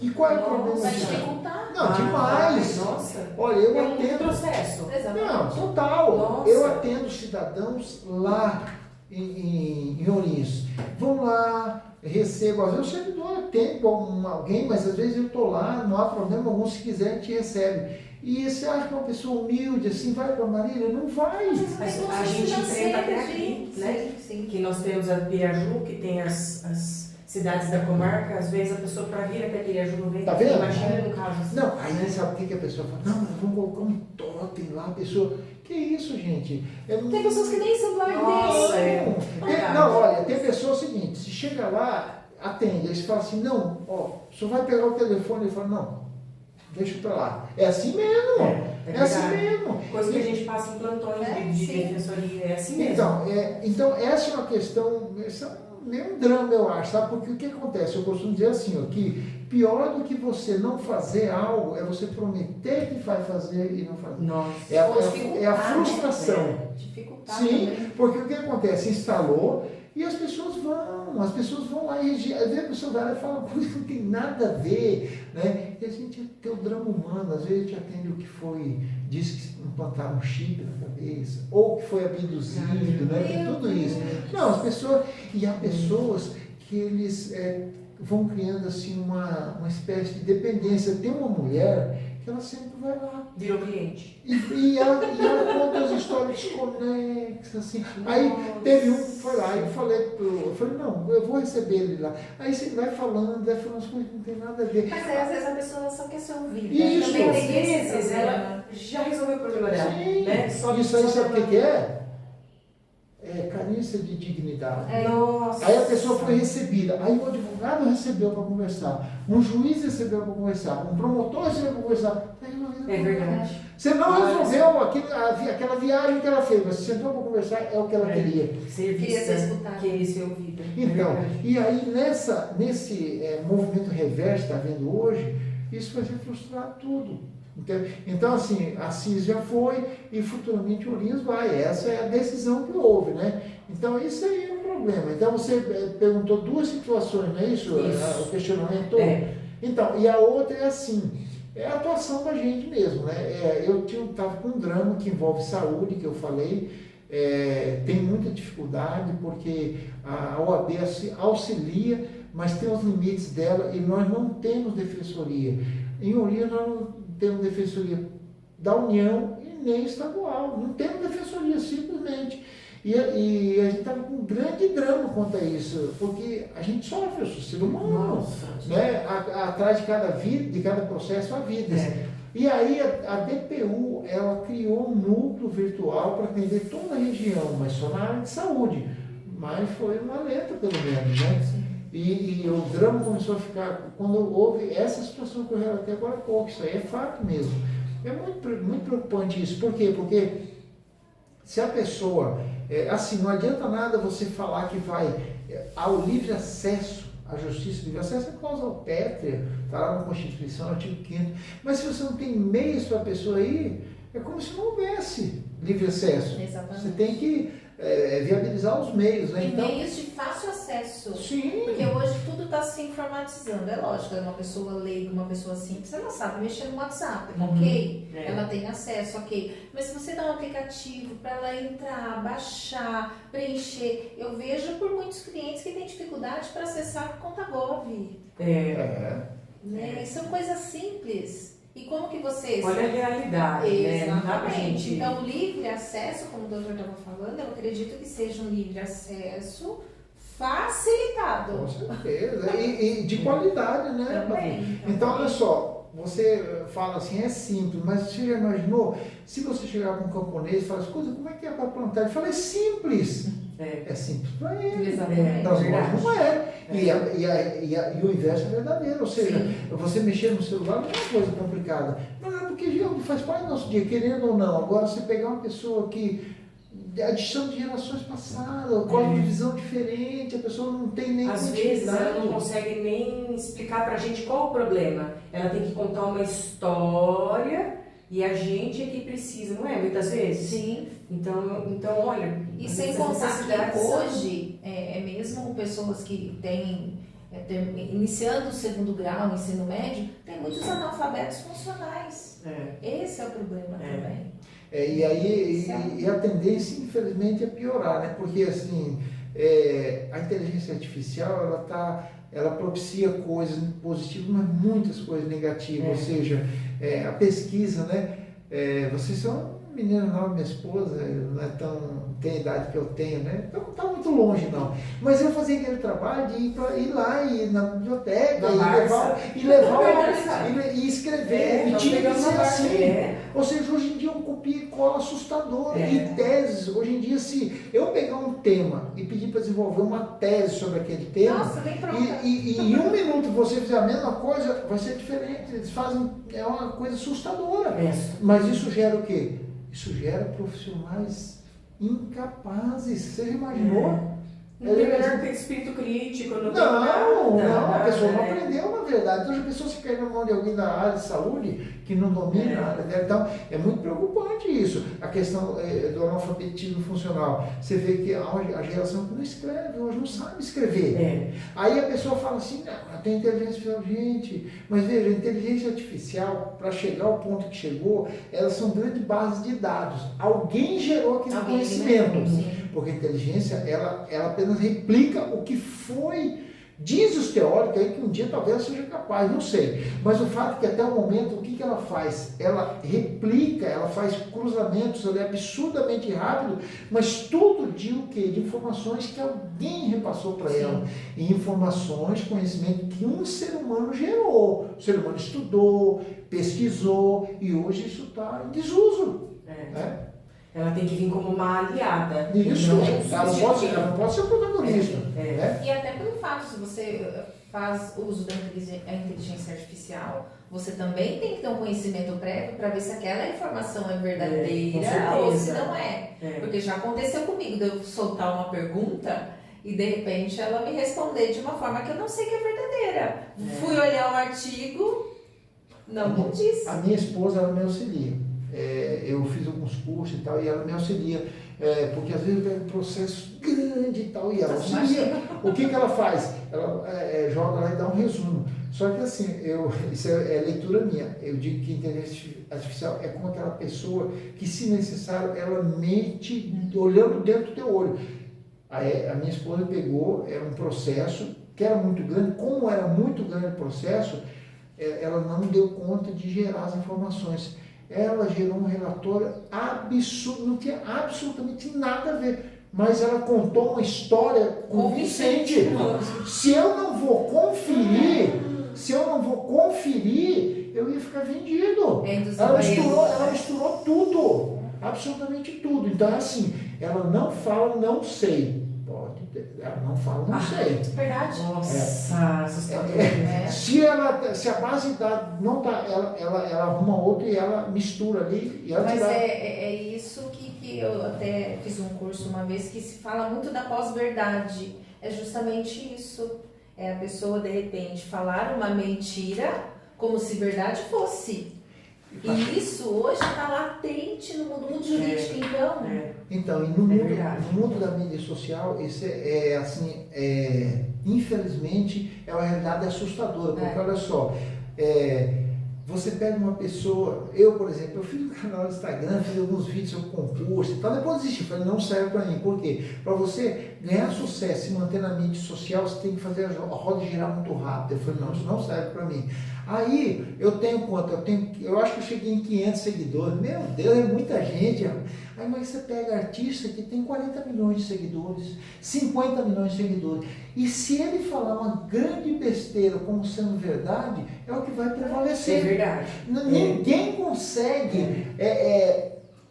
E qual é o problema Vai disso? dificultar. Não, demais. Nossa. Olha, eu um atendo. processo. Não, total. Nossa. Eu atendo cidadãos lá em Ourinhos. Vão lá, recebo, às vezes eu sempre dou tempo a alguém, mas às vezes eu estou lá, não há problema algum, se quiser a gente recebe. E você acha que uma pessoa humilde assim vai para Marília? Não vai. A gente enfrenta até aqui, né? sim. Que nós temos a Piraju, que tem as cidades da comarca, às vezes a pessoa para vir até Piraju não vem. Tá vendo? Imagina no caso assim. Não, aí sabe o que a pessoa fala? Não, mas vamos colocar um totem lá, a pessoa... Que isso, gente? Tem pessoas que nem celular Nossa, têm. Não, olha, tem pessoa seguinte, se chega lá, atende, aí você fala assim, não, ó, o senhor vai pegar o telefone e fala, não, deixa pra lá. É assim mesmo. É assim mesmo. Coisa que a gente passa em plantões de defensoria, é assim mesmo. Então, essa é uma questão, meio um drama, eu acho, sabe? Porque o que acontece? Eu costumo dizer assim, ó, que pior do que você não fazer algo é você prometer que vai fazer e não fazer. Nossa. É a frustração. Dificultar Sim, também. porque o que acontece? Instalou e as pessoas vão lá e às vezes a pessoa vai lá e fala coisa que não tem nada a ver, né? E a gente tem o drama humano, às vezes a gente atende o que foi, diz que implantaram um chip na cabeça, ou que foi abduzido, né? Tem tudo isso. Não, as pessoas, e há pessoas que eles vão criando assim uma espécie de dependência. Tem uma mulher que ela sempre vai lá. Virou cliente. E ela conta as histórias desconexas, assim. Aí teve um que foi lá, eu falei, não, eu vou receber ele lá. Aí você vai falando as coisas que não tem nada a ver. Mas às vezes a pessoa só quer ser ouvida. Isso. Também Às tem esse vezes problema. ela já resolveu o problema dela. Sim. Né? Isso aí sabe o que é? É carência de dignidade. Nossa. Aí a pessoa foi recebida, aí o advogado recebeu para conversar, um juiz recebeu para conversar, um promotor recebeu para conversar. É verdade. Você não resolveu aquela viagem que ela fez, mas você sentou para conversar, é o que ela queria. Queria ser escutada. Queria ser ouvida. Então, e aí nesse movimento reverso que está havendo hoje, isso vai ser frustrar tudo. Então, assim, a CIS já foi e futuramente o Lins vai. Essa é a decisão que houve, né? Então, isso aí é um problema. Então, você perguntou duas situações, não é isso? O questionamento todo. Então, e a outra é assim, é a atuação da gente mesmo, né? Eu estava com um drama que envolve saúde, que eu falei, tem muita dificuldade, porque a OAB auxilia, mas tem os limites dela e nós não temos defensoria. Em Olinda, nós não temos defensoria da União e nem estadual. Não temos defensoria, simplesmente. E a gente estava com um grande drama quanto a isso, porque a gente sofre, eu sou ser humano, né? Atrás de cada vida, de cada processo, há vidas. E aí a DPU, ela criou um núcleo virtual para atender toda a região, mas só na área de saúde. Mas foi uma letra, pelo menos, né? E o drama começou a ficar, quando houve essa situação que eu relatei agora há pouco, isso aí é fato mesmo. É muito preocupante isso. Por quê? Porque se a pessoa, assim, não adianta nada você falar que vai ao livre acesso à justiça, livre acesso é cláusula pétrea, está lá na Constituição, artigo 5º, mas se você não tem meios para a pessoa ir, é como se não houvesse livre acesso. Exatamente. Você tem que viabilizar os meios, né? E Então, meios de fácil acesso. sim. Porque hoje tudo está se informatizando. É lógico, uma pessoa leiga, uma pessoa simples, ela sabe mexer no WhatsApp, ok? Ela tem acesso, ok. Mas se você dá um aplicativo para ela entrar, baixar, preencher, eu vejo por muitos clientes que têm dificuldade para acessar a conta Gov. Né? São coisas simples. E como que vocês... Olha a realidade, né? Não dá pra Exatamente. gente... Então, livre acesso, como o doutor estava falando, eu acredito que seja um livre acesso facilitado. Com certeza. E de qualidade, né? Também. Então, olha só, você fala assim, é simples, mas você já imaginou, se você chegar com um camponês e falar, escuta, como é que é para plantar? Ele fala, é simples. É simples para ele. Exatamente. Então, não é. E o inverso é verdadeiro. Ou seja, você mexer no celular não é uma coisa complicada. Não é porque faz parte do nosso dia, querendo ou não. Agora, você pegar uma pessoa que adição de gerações passadas, código de visão diferente, a pessoa não tem nem Às vezes ela não consegue nem explicar pra gente qual o problema. Ela tem que contar uma história e a gente é que precisa, não é? Muitas vezes. Sim. Então olha... E sem contar que hoje, mesmo pessoas que têm, iniciando o segundo grau, o ensino médio, tem muitos analfabetos funcionais. Esse é o problema também. E a tendência, infelizmente, é piorar, né? Porque, assim, a inteligência artificial, ela propicia coisas positivas, mas muitas coisas negativas. Ou seja, a pesquisa, né? Vocês são menina nova, minha esposa, não é tão tem a idade que eu tenho, né? Então não está muito longe, não. Mas eu fazia aquele trabalho de ir lá, ir na biblioteca, e escrever. E tinha que ser assim. Ou seja, hoje em dia é um copia e cola assustador. E teses, hoje em dia, se eu pegar um tema e pedir para desenvolver uma tese sobre aquele tema, nossa, bem pronta. e em um minuto você fizer a mesma coisa, vai ser diferente. Eles fazem, é uma coisa assustadora. Mas isso gera o quê? Isso gera profissionais incapazes. Você já imaginou? Não tem melhor ter espírito crítico, não tem não, a pessoa não aprendeu, na verdade. Então, a pessoa se cai na mão de alguém da área de saúde que não domina a área dela. Então, é muito preocupante isso. A questão do analfabetismo funcional. Você vê que a geração que não escreve, hoje não sabe escrever. Aí a pessoa fala assim, não, tem inteligência artificial. Gente, mas veja, a inteligência artificial, para chegar ao ponto que chegou, elas são grandes bases de dados. Alguém gerou aquele conhecimento. Porque a inteligência, ela apenas replica o que foi, diz os teóricos aí que um dia talvez seja capaz, não sei. Mas o fato é que até o momento, o que ela faz? Ela replica, ela faz cruzamentos, ela é absurdamente rápido, mas tudo de o quê? De informações que alguém repassou para ela. E informações, conhecimento que um ser humano gerou. O ser humano estudou, pesquisou, e hoje isso está em desuso. Ela tem que vir como uma aliada. Isso, ela não pode ser o protagonista. E até pelo fato, se você faz uso da inteligência artificial, você também tem que ter um conhecimento prévio para ver se aquela informação é verdadeira ou se não é. Porque já aconteceu comigo de eu soltar uma pergunta e de repente ela me responder de uma forma que eu não sei que é verdadeira. Fui olhar o artigo, não disse. A minha esposa, ela me auxilia. Eu fiz alguns cursos e tal, e ela me auxilia, porque às vezes eu pego um processo grande e tal, e ela auxilia. O que ela faz? Ela joga lá e dá um resumo. Só que assim, isso é leitura minha, eu digo que a inteligência artificial é como aquela pessoa que, se necessário, ela mente olhando dentro do teu olho. Aí, a minha esposa pegou, era um processo que era muito grande, como era muito grande o processo, ela não deu conta de gerar as informações. Ela gerou um relatório absurdo, não tinha absolutamente nada a ver, mas ela contou uma história convincente. Se eu não vou conferir, eu ia ficar vendido. Ela misturou tudo, absolutamente tudo. Então é assim, ela não fala, não sei. Ela não fala, não sei. Verdade. Nossa, assustador. Se a base de dados não está, ela arruma outra e ela mistura ali. E ela Mas é isso que eu até fiz um curso uma vez, que se fala muito da pós-verdade. É justamente isso. É a pessoa, de repente, falar uma mentira como se verdade fosse. E isso hoje está latente no mundo jurídico, Então, e no mundo da mídia social, isso infelizmente, é uma realidade assustadora, porque olha só, você pega uma pessoa, eu, por exemplo, eu fiz um canal no Instagram, fiz alguns vídeos sobre concurso e tal, depois desisti, falei, não serve para mim. Por quê? Para você ganhar sucesso e manter na mídia social, você tem que fazer a roda girar muito rápido. Eu falei, não, isso não serve para mim. Aí, eu tenho quanto? Eu acho que eu cheguei em 500 seguidores. Meu Deus, é muita gente. Aí, mas você pega artista que tem 40 milhões de seguidores, 50 milhões de seguidores. E se ele falar uma grande besteira como sendo verdade, é o que vai prevalecer. É verdade. Ninguém consegue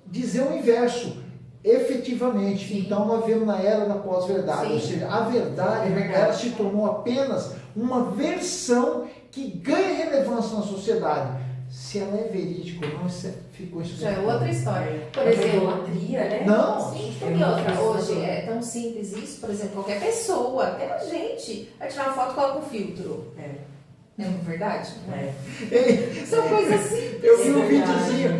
dizer o inverso, efetivamente. Sim. Então, nós vemos na era da pós-verdade. Ou seja, a verdade, ela se tornou apenas uma versão que ganha relevância na sociedade. Se ela é verídica ou não, ficou isso. Já é outra história. Por exemplo, idolatria, né? Não. Sim, tem outra. Hoje é tão simples isso, por exemplo, qualquer pessoa, até a gente, vai tirar uma foto e coloca um filtro. É verdade? São coisas simples. Eu vi um videozinho.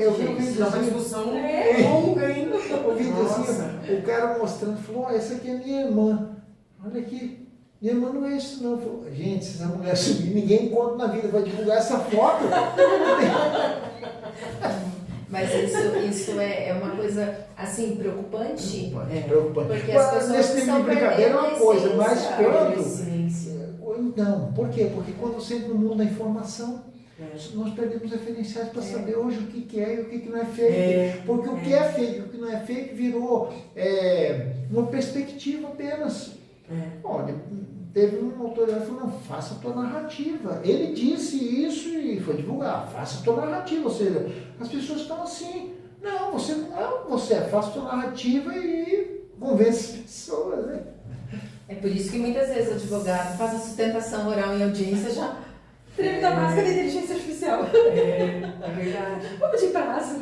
Eu vi um videozinho. Uma discussão longa ainda. O videozinho, o cara mostrando, falou, essa aqui é minha irmã. Olha aqui. Minha irmã não é isso não. Falou, gente, se essa mulher subir, ninguém encontra na vida, vai divulgar essa foto. Mas isso é uma coisa, assim, preocupante. Preocupante. Porque as pessoas nesse tipo de brincadeira é uma coisa, mas quando... Essência. Então, por quê? Porque quando você entra no mundo da informação, Nós perdemos referenciais para saber hoje o que é e o que não é fake. Porque o que é fake e o que não é fake virou uma perspectiva apenas. Olha, teve uma autoridade que falou, não, faça a tua narrativa. Ele disse isso e foi divulgar, faça a tua narrativa. Ou seja, as pessoas estão assim, não, você não é você, faça a tua narrativa e convence as pessoas, né? É por isso que muitas vezes o advogado faz a sustentação oral em audiência já treme da máscara da inteligência artificial. É verdade. Vamos de prazo.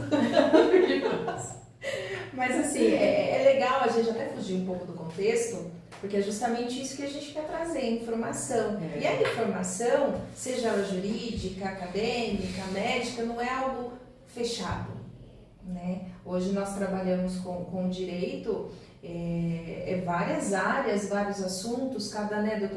Mas assim, é legal a gente até fugir um pouco do contexto, porque é justamente isso que a gente quer trazer, informação. E a informação, seja ela jurídica, acadêmica, médica, não é algo fechado, né? Hoje nós trabalhamos com direito, várias áreas, vários assuntos, cada, né,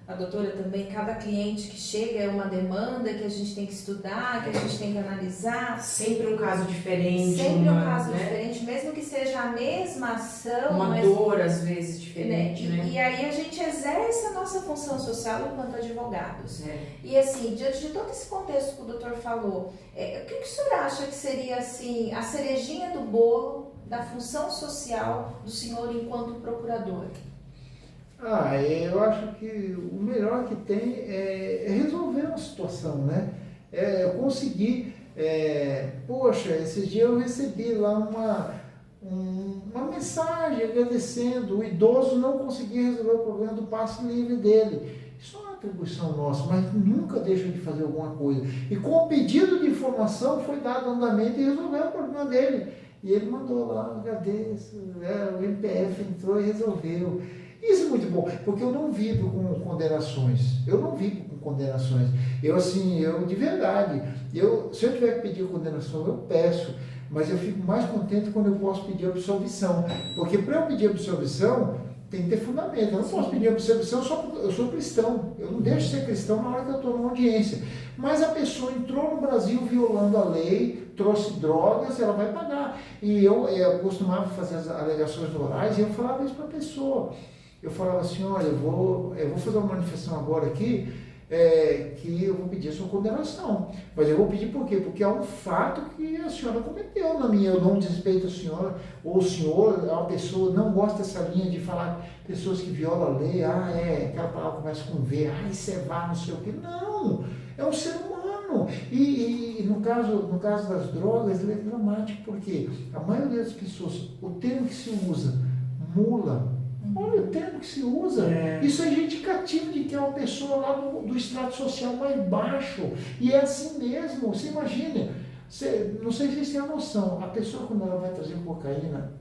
a doutora também, cada cliente que chega é uma demanda que a gente tem que estudar, que a gente tem que analisar. Sempre um caso diferente. Sempre um caso diferente, mesmo que seja a mesma ação. Uma dor, às vezes, diferente, né? E aí a gente exerce a nossa função social enquanto advogados. E assim, diante de todo esse contexto que o doutor falou, o que o senhor acha que seria assim, a cerejinha do bolo da função social do senhor enquanto procurador? Eu acho que o melhor que tem é resolver uma situação, né? Conseguir, poxa, esses dias eu recebi lá uma mensagem agradecendo, o idoso não conseguia resolver o problema do passe livre dele. Isso não é uma atribuição nossa, mas nunca deixa de fazer alguma coisa. E com o pedido de informação foi dado andamento e resolveu o problema dele. E ele mandou lá, agradeço, o MPF entrou e resolveu. Isso é muito bom, porque eu não vibro com condenações. Eu de verdade, se eu tiver que pedir condenação, eu peço. Mas eu fico mais contente quando eu posso pedir absolvição. Porque para eu pedir absolvição, tem que ter fundamento. Eu não posso pedir absolvição, eu sou cristão. Eu não deixo de ser cristão na hora que eu estou numa audiência. Mas a pessoa entrou no Brasil violando a lei, trouxe drogas, ela vai pagar. E eu costumava fazer as alegações orais e eu falava isso para a pessoa. Eu falava assim, olha, eu vou fazer uma manifestação agora aqui, que eu vou pedir a sua condenação. Mas eu vou pedir por quê? Porque é um fato que a senhora cometeu eu não desrespeito a senhora, ou o senhor é uma pessoa, não gosta dessa linha de falar pessoas que violam a lei, aquela palavra começa com V, isso é vá, não sei o quê. Não, é um ser humano. E no caso das drogas, ele é dramático, porque a maioria das pessoas, o termo que se usa, mula, olha o termo que se usa. Isso é indicativo de que é uma pessoa lá do estrato social mais baixo. E é assim mesmo. Você imagina, não sei se vocês têm a noção, a pessoa quando ela vai trazer cocaína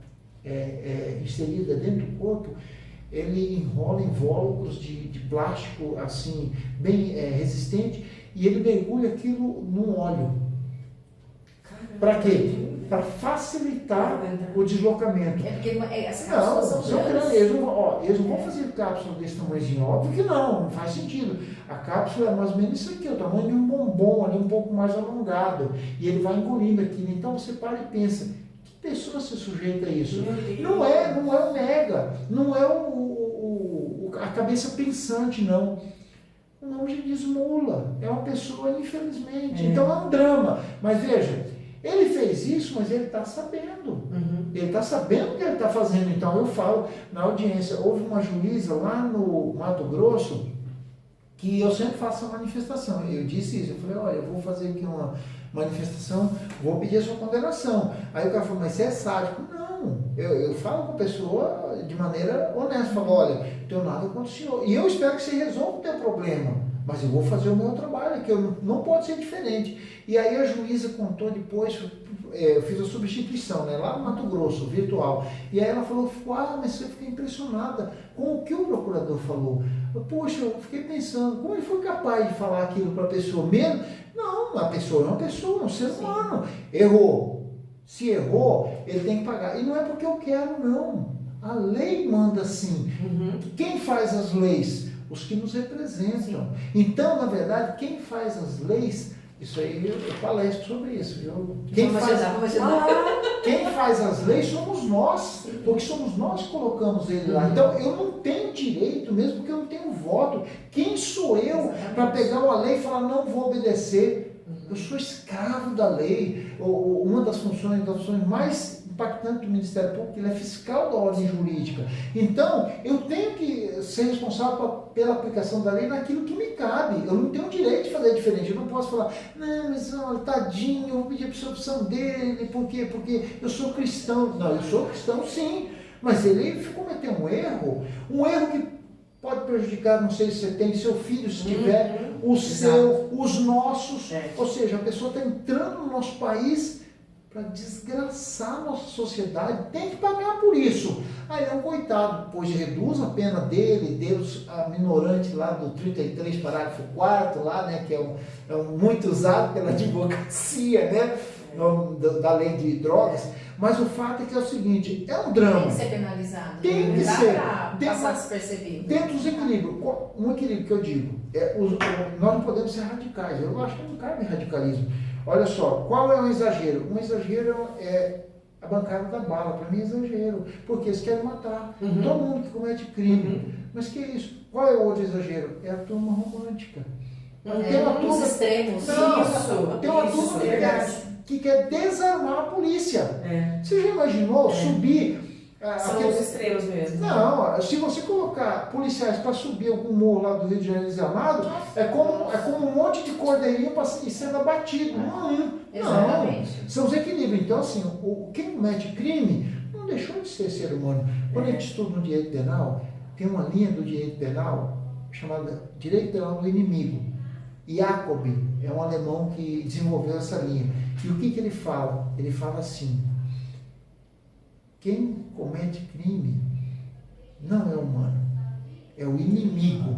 inserida dentro do corpo, ele enrola invólucros de plástico assim, bem resistente, e ele mergulha aquilo num óleo. Para quê? Para facilitar o deslocamento. Porque essas cápsulas são grandes. Eles não vão fazer cápsula desse tamanhozinho, óbvio que não faz sentido. A cápsula é mais ou menos isso aqui, o tamanho de um bombom, ali um pouco mais alongado, e ele vai engolindo aquilo. Então você para e pensa, que pessoa se sujeita a isso? Não é o mega, não é a cabeça pensante, não. O nome já diz mula, é uma pessoa, infelizmente. Então é um drama. Mas veja, ele fez isso, mas ele está sabendo. Ele está sabendo o que ele está fazendo. Então eu falo, na audiência, houve uma juíza lá no Mato Grosso, que eu sempre faço a manifestação. Eu disse isso, eu falei, olha, eu vou fazer aqui uma manifestação, vou pedir a sua condenação. Aí o cara falou, mas você é sádico? Não, eu falo com a pessoa de maneira honesta, falo, olha, não tenho nada contra o senhor. E eu espero que você resolva o teu problema, mas eu vou fazer o meu trabalho, que não pode ser diferente. E aí a juíza contou depois, eu fiz a substituição, né, lá no Mato Grosso, virtual. E aí ela falou, mas eu fiquei impressionada com o que o procurador falou. Poxa, eu fiquei pensando, como ele foi capaz de falar aquilo para a pessoa mesmo? Não, a pessoa é uma pessoa, um ser humano. Errou. Se errou, ele tem que pagar. E não é porque eu quero, não. A lei manda assim. Quem faz as leis? Os que nos representam. Então, na verdade, quem faz as leis, isso aí eu palestro sobre isso, viu? Quem faz as leis somos nós, porque somos nós que colocamos ele lá. Então, eu não tenho direito, mesmo porque eu não tenho voto. Quem sou eu? para pegar uma lei e falar, não vou obedecer. Eu sou escravo da lei. Uma das funções mais impactantes do Ministério Público, ele é fiscal da ordem jurídica. Então, eu tenho que ser responsável pela aplicação da lei naquilo que me cabe. Eu não tenho o direito de fazer diferente. Eu não posso falar, não, mas olha, tadinho, eu vou pedir a absolvição dele, por quê? Porque eu sou cristão. Não, eu sou cristão sim, mas ele cometeu um erro que pode prejudicar, não sei se você tem seu filho, se tiver, os nossos. Ou seja, a pessoa está entrando no nosso país para desgraçar a nossa sociedade, tem que pagar por isso. Aí é um coitado, pois reduz a pena dele, Deus, a minorante lá do 33, parágrafo 4 lá, né, que é muito usado pela advocacia, né, da lei de drogas. Mas o fato é que é o seguinte, é um drama. Tem que ser penalizado. Tem que ser. Para passar despercebido. Dentro dos equilíbrios. Um equilíbrio que eu digo, nós não podemos ser radicais. Eu acho que não cabe radicalismo. Olha só, qual é um exagero? Um exagero é a bancada da bala. Para mim é exagero. Porque eles querem matar. Todo mundo que comete crime. Mas que é isso? Qual é o outro exagero? É a turma romântica. Tem uma turma... extremos. Tem uma turma que quer desarmar a polícia. Você já imaginou subir... São os extremos mesmo. Não, se você colocar policiais para subir algum morro lá do Rio de Janeiro desarmado, é como um monte de cordeirinho sendo abatido. Não, são os equilíbrios. Então, assim, quem comete crime não deixou de ser ser humano. Quando a gente estuda no direito penal, tem uma linha do direito penal chamada direito penal do inimigo. Jacob é um alemão que desenvolveu essa linha. E o que ele fala? Ele fala assim: quem comete crime não é humano, é o inimigo.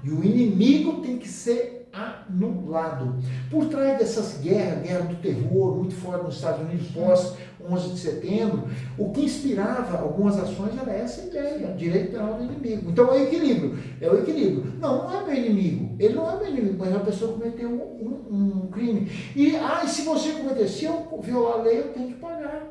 E o inimigo tem que ser anulado. Por trás dessas guerra do terror, muito forte nos Estados Unidos, pós 11 de setembro, o que inspirava algumas ações era essa ideia, direito penal do inimigo. Então é o equilíbrio. Não é meu inimigo, ele não é meu inimigo, mas a pessoa cometeu um crime. E se você cometer, se eu violar a lei, eu tenho que pagar.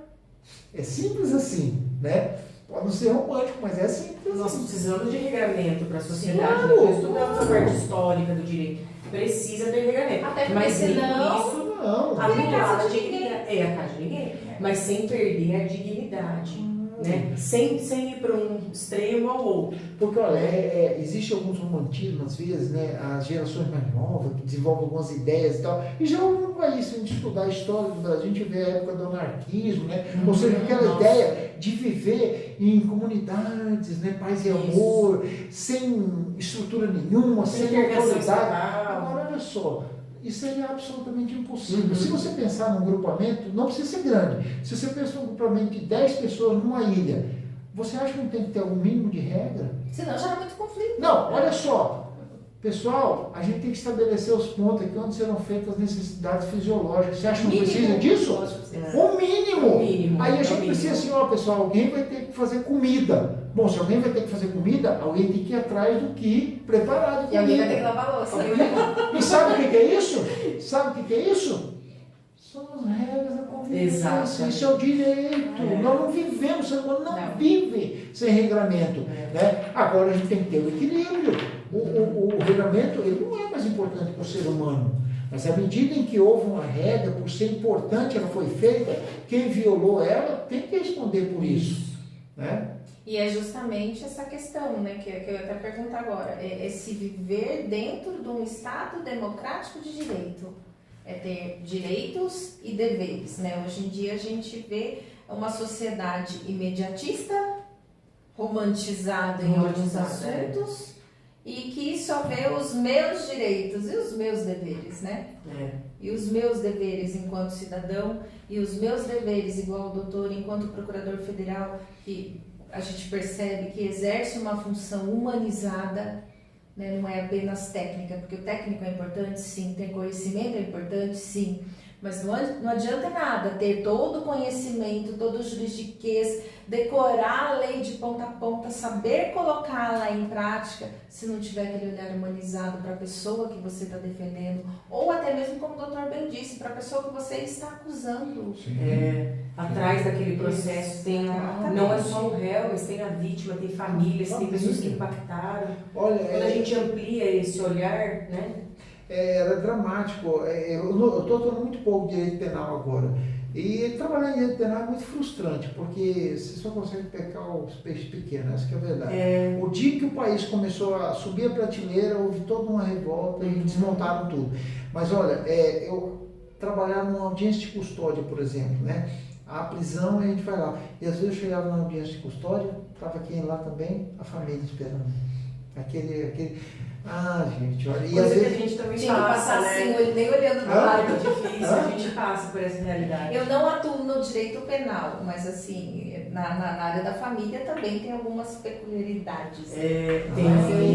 É simples assim, né? Pode não ser romântico, mas é simples. Nós precisamos de regramento para a sociedade. Claro. Nós estudamos a parte histórica do direito. Precisa ter regramento. Até porque mas senão... isso Não. anular a dignidade. É a casa de ninguém. Mas sem perder a dignidade. Né? Sem ir para um extremo ao outro. Porque, olha, existe alguns romantismos, às vezes, né? As gerações mais novas que desenvolvem algumas ideias e tal. E já houve um país, se a gente estudar a história do Brasil, a gente vê a época do anarquismo, né? Ou seja, aquela ideia de viver em comunidades, né? Paz e amor, sem estrutura nenhuma, sem autoridade. Agora, olha só. Isso é absolutamente impossível. Se você pensar num grupamento, não precisa ser grande. Se você pensar num grupamento de 10 pessoas numa ilha, você acha que não tem que ter algum mínimo de regra? Senão gera muito conflito. Não, olha só. Pessoal, a gente tem que estabelecer os pontos aqui onde serão feitas as necessidades fisiológicas. Você acha que não precisa disso? O mínimo. Aí a gente precisa assim, pessoal, alguém vai ter que fazer comida. Bom, se alguém vai ter que fazer comida, alguém tem que ir atrás do que preparar de comida. E alguém vai ter que lavar a louça. E sabe o que é isso? Sabe o que é isso? São as regras da convivência. Exato. Isso é o direito. Nós não vivemos, o ser humano não vive sem regramento. Né? Agora a gente tem que ter o equilíbrio. O regramento ele não é mais importante para o ser humano. Mas à medida em que houve uma regra, por ser importante, ela foi feita, quem violou ela tem que responder por isso. Né? E é justamente essa questão, né, que eu ia até perguntar agora, é se viver dentro de um Estado democrático de direito, é ter direitos e deveres, né? Hoje em dia a gente vê uma sociedade imediatista, romantizada em alguns assuntos, e que só vê os meus direitos e os meus deveres, né? E os meus deveres enquanto cidadão, e os meus deveres igual o doutor, enquanto procurador federal, que a gente percebe que exerce uma função humanizada, né? Não é apenas técnica, porque o técnico é importante, sim, tem conhecimento é importante, sim, Mas não adianta nada ter todo o conhecimento, todo o juridiquês, decorar a lei de ponta a ponta, saber colocá-la em prática, se não tiver aquele olhar humanizado para a pessoa que você está defendendo, ou até mesmo, como o doutor bem disse, para a pessoa que você está acusando. Atrás daquele processo tem não é só o réu, mas tem a vítima, tem famílias, tem pessoas que impactaram. Olha, quando a gente amplia esse olhar, né? Era dramático. Eu estou atuando muito pouco de direito penal agora. E trabalhar em direito penal é muito frustrante, porque você só consegue pegar os peixes pequenos, essa que é a verdade. O dia que o país começou a subir a prateleira, houve toda uma revolta e desmontaram tudo. Mas olha, eu trabalhar numa audiência de custódia, por exemplo, né? A prisão, a gente vai lá. E às vezes eu chegava na audiência de custódia, estava quem lá também? A família esperando. Gente, olha. E às vezes a gente também tinha que passar né? assim, nem olhando do lado. É difícil, a gente passa por essa realidade. Eu não atuo no direito penal, mas assim, na área da família também tem algumas peculiaridades.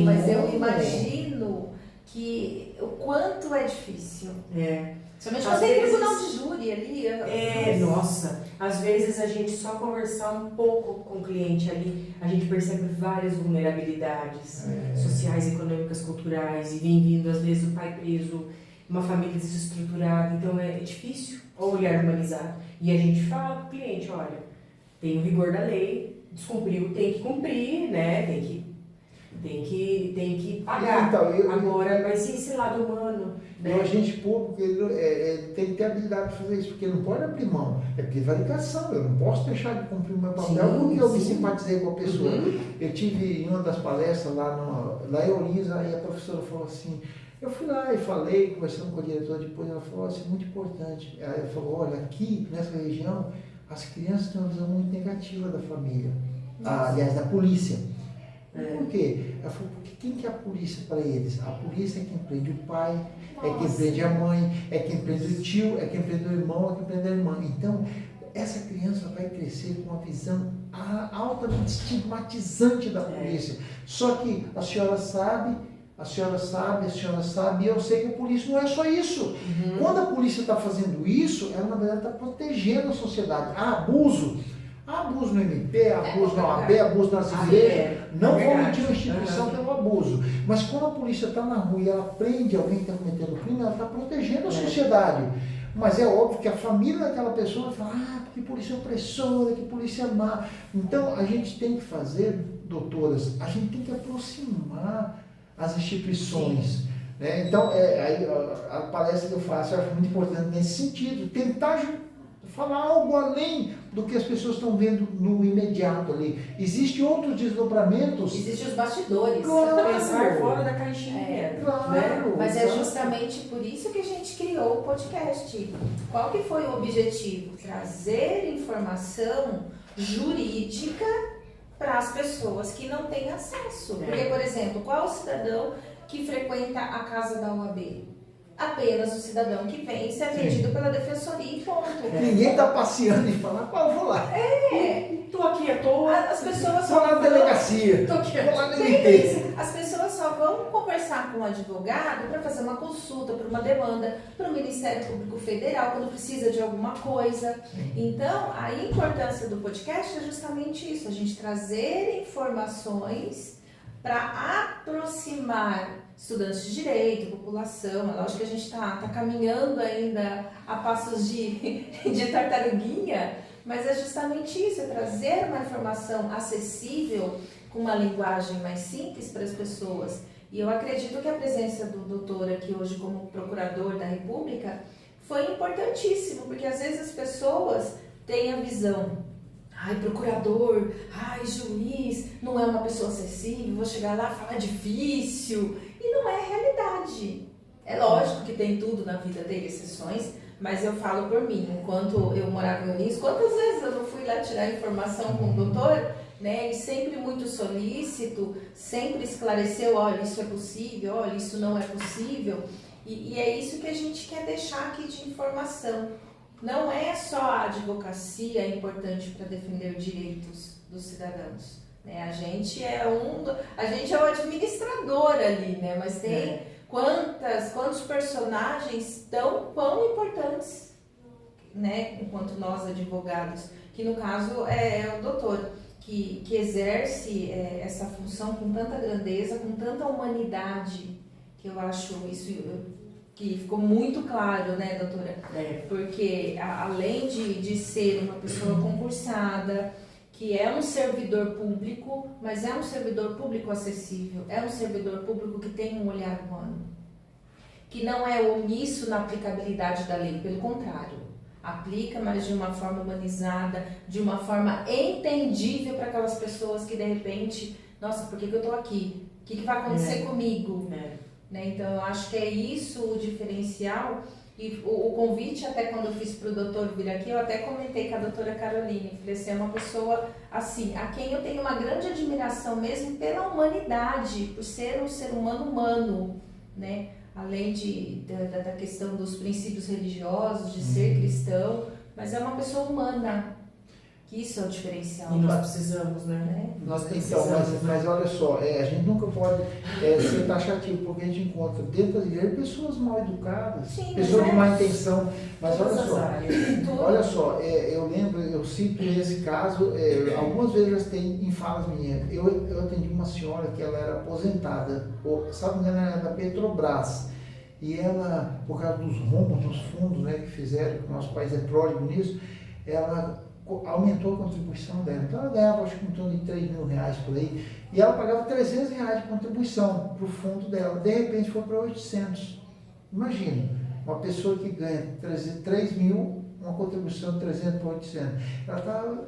Mas eu imagino que o quanto é difícil. Somente quando tem tribunal de júri ali. Nossa, às vezes a gente só conversar um pouco com o cliente ali, a gente percebe várias vulnerabilidades sociais, econômicas, culturais, e vem vindo às vezes o pai preso, uma família desestruturada, então é difícil o olhar humanizado. E a gente fala para o cliente, olha, tem o rigor da lei, descumpriu, tem que cumprir, né? Tem que pagar. Então, agora, mas e esse lado humano? O agente público ele tem que ter habilidade para fazer isso, porque não pode abrir mão. É prevaricação, eu não posso deixar de cumprir o meu papel porque eu me simpatizei com a pessoa. Eu tive em uma das palestras lá em Olinza, e a professora falou assim, eu fui lá e falei, conversando com o diretor, depois ela falou, isso é muito importante. Aí ela falou, olha, aqui nessa região, as crianças têm uma visão muito negativa da família, aliás, da polícia. Por quê? Ela falou, porque quem que é a polícia para eles? A polícia é quem prende o pai, é quem prende a mãe, é quem prende o tio, é quem prende o irmão, é quem prende a irmã. Então, essa criança vai crescer com uma visão altamente estigmatizante da polícia. Só que a senhora sabe, e eu sei que a polícia não é só isso. Quando a polícia está fazendo isso, ela na verdade está protegendo a sociedade. Há abuso no MP, abuso na OAB, abuso nas igrejas. Não vou medir a instituição pelo abuso. Mas quando a polícia está na rua e ela prende alguém que está cometendo crime, ela está protegendo a sociedade. Mas é óbvio que a família daquela pessoa vai falar, que polícia opressora, que polícia má. Então, a gente tem que fazer, doutoras, a gente tem que aproximar as instituições. Né? Então, a palestra que eu faço, eu acho muito importante nesse sentido, tentar falar algo além do que as pessoas estão vendo no imediato ali. Existem outros desdobramentos. Existem os bastidores. Claro. Pensar fora da caixinha. Claro. Né? Mas é justamente por isso que a gente criou o podcast. Qual que foi o objetivo? Trazer informação jurídica para as pessoas que não têm acesso. Porque, por exemplo, qual é o cidadão que frequenta a casa da OAB? Apenas o cidadão que vem ser atendido pela defensoria e ponto. Ninguém está passeando e falando, eu vou lá. Estou aqui à toa. As pessoas Vou lá na delegacia. Vou lá no MP. As pessoas só vão conversar com um advogado para fazer uma consulta, para uma demanda, para o Ministério Público Federal, quando precisa de alguma coisa. Então, a importância do podcast é justamente isso, a gente trazer informações para aproximar estudantes de direito, população. É lógico que a gente está caminhando ainda a passos de tartaruguinha, mas é justamente isso, é trazer uma informação acessível com uma linguagem mais simples para as pessoas. E eu acredito que a presença do doutor aqui hoje como procurador da República foi importantíssimo, porque às vezes as pessoas têm a visão, procurador, juiz, não é uma pessoa acessível, vou chegar lá e falar difícil. E não é a realidade. É lógico que tem tudo na vida, tem exceções, mas eu falo por mim, enquanto eu morava em Ourinhos, quantas vezes eu não fui lá tirar informação com o doutor, né? Ele sempre muito solícito, sempre esclareceu, olha, isso é possível, olha, isso não é possível. E é isso que a gente quer deixar aqui de informação. Não é só a advocacia importante para defender os direitos dos cidadãos. Né? A gente é o administrador ali, né? Mas tem quantos personagens tão importantes né, enquanto nós advogados, que no caso é o doutor, que exerce essa função com tanta grandeza, com tanta humanidade, que eu acho isso que ficou muito claro, né, doutora? Porque além de ser uma pessoa concursada, que é um servidor público, mas é um servidor público acessível, é um servidor público que tem um olhar humano, que não é omisso na aplicabilidade da lei, pelo contrário, aplica, mas de uma forma humanizada, de uma forma entendível para aquelas pessoas que de repente, nossa, por que eu estou aqui? O que vai acontecer comigo? Né? Então eu acho que é isso o diferencial. E o convite, até quando eu fiz para o doutor vir aqui, eu até comentei com a doutora Caroline, falei assim, é uma pessoa assim, a quem eu tenho uma grande admiração mesmo pela humanidade, por ser um ser humano, né? Além da questão dos princípios religiosos, de ser cristão, mas é uma pessoa humana, que isso é o diferencial. E nós precisamos, né? Nós precisamos. Então, mas olha só, a gente nunca pode ser taxativo, porque a gente encontra dentro da igreja pessoas mal educadas, pessoas de má intenção, mas olha só, eu lembro, eu cito esse caso, algumas vezes eu tenho em falas minhas, eu atendi uma senhora que ela era aposentada, sabe, ela era da Petrobras, e ela, por causa dos rombos nos fundos, né, que fizeram, que o nosso país é pródigo nisso, ela aumentou a contribuição dela. Então ela ganhava, acho que em torno de R$3.000 por aí, e ela pagava R$300 de contribuição para o fundo dela. De repente foi para 800. Imagina, uma pessoa que ganha 3.000, uma contribuição de 300 para 800. Ela estava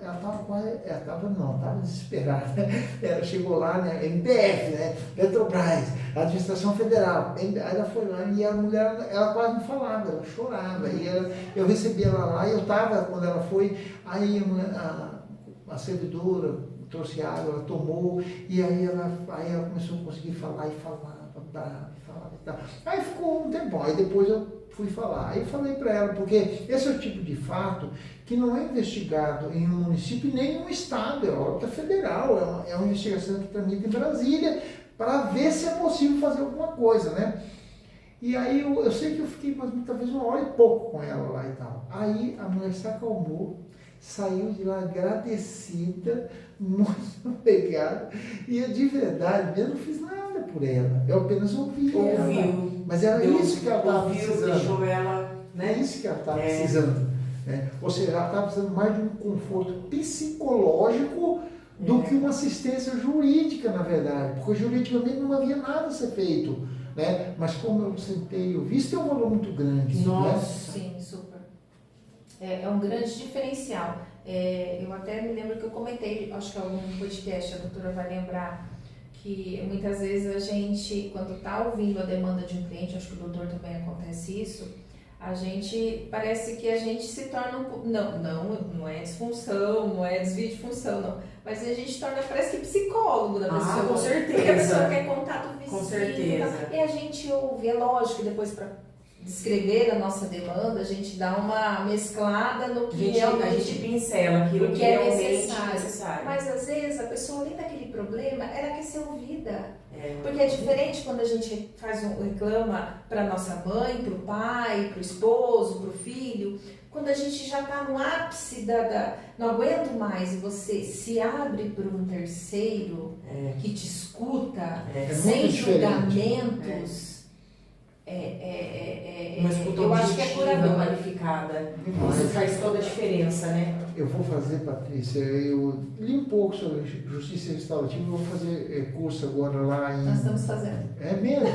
desesperada. Ela chegou lá, né, MPF, né, Petrobras, Administração Federal. Aí ela foi lá e a mulher, ela quase não falava, ela chorava. E eu recebi ela lá e eu estava, quando ela foi, aí a servidora trouxe água, ela tomou, e aí ela começou a conseguir falar e falava, e tal. Aí ficou um tempão, aí depois eu fui falar. Aí eu falei para ela, porque esse é o tipo de fato que não é investigado em um município nem em um estado, é órbita federal, é uma investigação que tramita em Brasília para ver se é possível fazer alguma coisa, né? E aí eu sei que eu fiquei talvez 1 hora e pouco com ela lá e tal. Aí a mulher se acalmou, saiu de lá agradecida, muito obrigada, e eu de verdade mesmo não fiz nada por ela, eu apenas ouvi ela. Mas era isso que ela estava precisando. Deixou ela, né? É isso que ela estava precisando. Né? Ou seja, ela estava precisando mais de um conforto psicológico do que uma assistência jurídica, na verdade. Porque juridicamente não havia nada a ser feito. Né? Mas como eu sentei, eu vi, isso tem um valor muito grande. Nossa, né? Sim, super. É um grande diferencial. Eu até me lembro que eu comentei, acho que algum podcast, a doutora vai lembrar, que muitas vezes a gente, quando está ouvindo a demanda de um cliente, acho que o doutor também acontece isso, a gente, parece que a gente se torna não é disfunção, não é desvio de função, não, mas a gente torna, parece que psicólogo da pessoa. Com certeza. Porque a pessoa quer contato físico. Com certeza. E a gente ouve, é lógico que depois para descrever a nossa demanda, a gente dá uma mesclada no que realmente a gente pincela aquilo que é necessário. Mas às vezes a pessoa, além daquele problema, ela quer ser ouvida. Porque é diferente quando a gente reclama para nossa mãe, para o pai, para o esposo, para o filho. Quando a gente já está no ápice não aguento mais, e você se abre para um terceiro que te escuta sem julgamentos. Uma escuta eu acho que é curador, qualificada. Isso faz toda a diferença, né? Eu vou fazer, Patrícia, eu li um pouco sobre justiça restaurativa, eu vou fazer curso agora lá em... Nós estamos fazendo. É mesmo?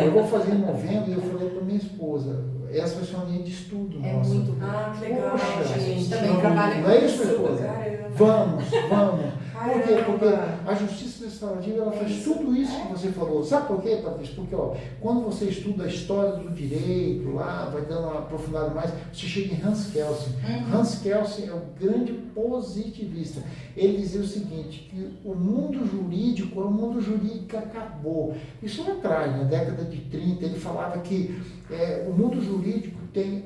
Eu vou fazer em novembro e eu falei para minha esposa, essa vai ser uma linha de estudo nossa. Muito bom. Que legal. Poxa, a gente também trabalha não com é isso, isso. esposa? Vamos. Por quê? Porque a justiça restaurativa ela faz tudo isso que você falou. Sabe por quê, Patrícia? Porque quando você estuda a história do direito, lá, vai dando uma aprofundada mais, você chega em Hans Kelsen. Hans Kelsen é o grande positivista. Ele dizia o seguinte, que o mundo jurídico acabou. Isso lá atrás, na década de 30, ele falava que o mundo jurídico tem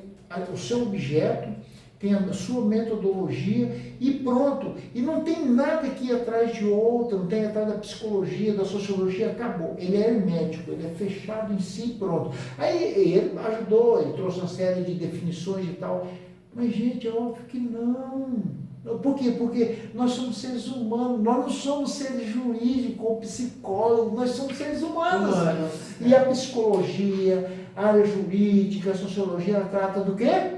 o seu objeto, tem a sua metodologia e pronto. E não tem nada que ir atrás de outra, não tem atrás da psicologia, da sociologia, acabou. Ele é hermético, ele é fechado em si e pronto. Aí ele ajudou, ele trouxe uma série de definições e tal, Mas, gente, é óbvio que não. Por quê? Porque nós somos seres humanos, nós não somos seres jurídicos ou psicólogos, nós somos seres humanos. E a psicologia, a área jurídica, a sociologia, ela trata do quê?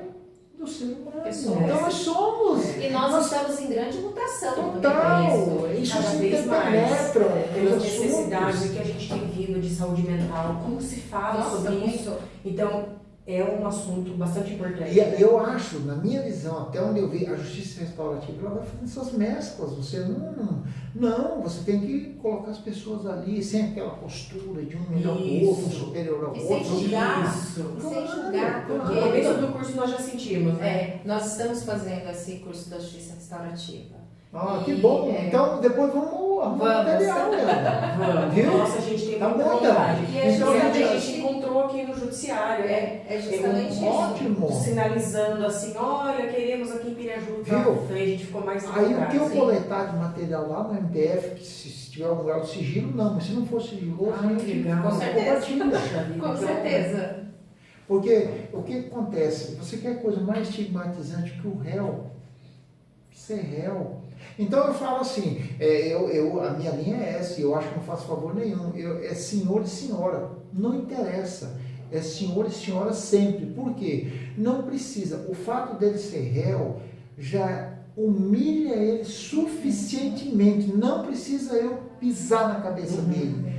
Do ser humano. Então nós somos. E nós estamos em grande mutação. Total. Isso Isso cada se vez mais. penetra. Pelas necessidades que a gente tem vindo de saúde mental, como se fala sobre isso. Então, é um assunto bastante importante. E eu acho, na minha visão, até onde eu vi, a justiça restaurativa, ela vai fazendo essas mesclas. Você não, você tem que colocar as pessoas ali, sem aquela postura de um melhor que o outro, um superior ao E outro. sem julgar. Isso. Sem julgar, No porque começo do curso nós já sentimos, né? nós estamos fazendo esse curso da justiça restaurativa. Ah, que bom. Então, depois vamos arrumar material, Vamos. Viu? Nossa, a gente tem Tá muita bom, vontade. então. E Então, a gente encontrou aqui no judiciário, né? É justamente isso. ótimo. Sinalizando assim, olha, queremos aqui em Piraju. Viu? A gente ficou mais Aí o que eu empolgado. coletar de material lá no MPF, que se tiver algum grau de sigilo, não, mas se não for sigiloso, Ah, que legal. Com certeza. compartilha. Com certeza. Porque o que acontece? Você quer coisa mais estigmatizante que o réu? Ser réu. Então eu falo assim, a minha linha é essa, eu acho que não faço favor nenhum, é senhor e senhora, não interessa, é senhor e senhora sempre. Por quê? Não precisa, o fato dele ser réu já humilha ele suficientemente, não precisa eu pisar na cabeça dele.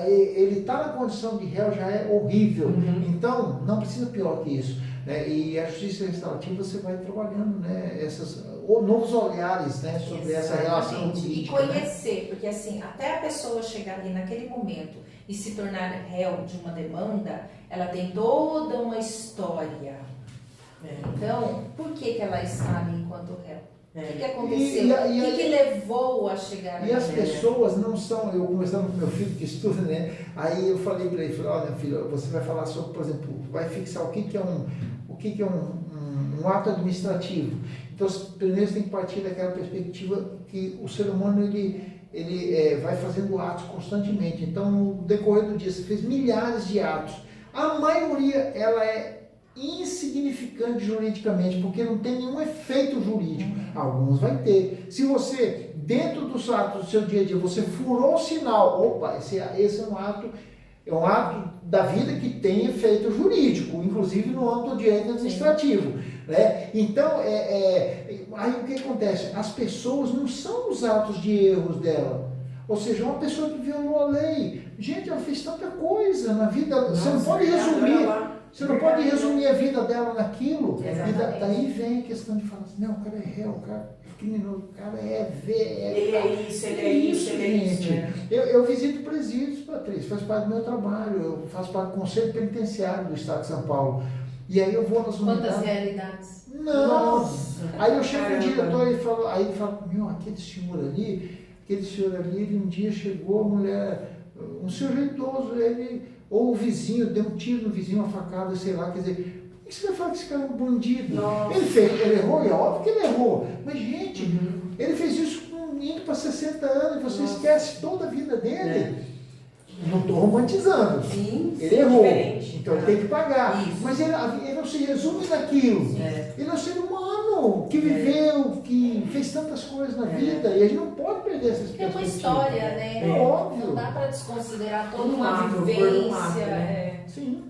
Ele está na condição de réu, já é horrível, então não precisa pior que isso, né? E a justiça restaurativa você vai trabalhando, né, novos olhares, né, sobre essa relação E jurídica, conhecer, porque assim, até a pessoa chegar ali naquele momento e se tornar réu de uma demanda, ela tem toda uma história. Então, por que ela está ali enquanto réu? O que aconteceu? O que levou a chegar ali? E as pessoas não são, eu conversando com meu filho que estuda, né? Aí eu falei para ele, olha filho, você vai falar sobre, por exemplo, vai fixar o que é um ato administrativo. Então primeiro você tem que partir daquela perspectiva que o ser humano ele vai fazendo atos constantemente. Então no decorrer do dia você fez milhares de atos. A maioria ela é insignificante juridicamente, porque não tem nenhum efeito jurídico. Alguns vai ter. Se você, dentro dos atos do seu dia a dia, você furou o sinal, opa, esse é um ato da vida que tem efeito jurídico, inclusive no âmbito do direito administrativo. Né? Então, aí o que acontece? As pessoas não são os atos de erros dela. Ou seja, uma pessoa que violou a lei. Gente, ela fez tanta coisa na vida. Você não pode resumir. Você não pode resumir a vida dela naquilo. E daí vem a questão de falar assim, não, o cara é réu, o cara é criminoso, o cara ele é isso, ele é isso, ele é isso. Gente, eu visito presídios, Patrícia, faz parte do meu trabalho, eu faço parte do Conselho Penitenciário do Estado de São Paulo. E aí eu vou nas unidades. Quantas realidades? Não! Nossa. Aí eu chego no diretor e ele fala, meu, aquele senhor ali, ele um dia chegou, a mulher, um senhor idoso, ou o vizinho, deu um tiro no vizinho, uma facada, sei lá, quer dizer, por que você vai falar que esse cara é um bandido? Ele errou, é óbvio que ele errou, mas gente, ele fez isso indo para 60 anos, e você esquece toda a vida dele. Não estou romantizando. Sim, ele errou, diferente. então ele tem que pagar. Isso. Mas ele não se resume naquilo. Ele é um ser humano que viveu, que fez tantas coisas na vida, e a gente não pode perder essas É perspectivas. uma história, né? É óbvio. Não dá para desconsiderar toda Um uma ato, vivência. né? Sim.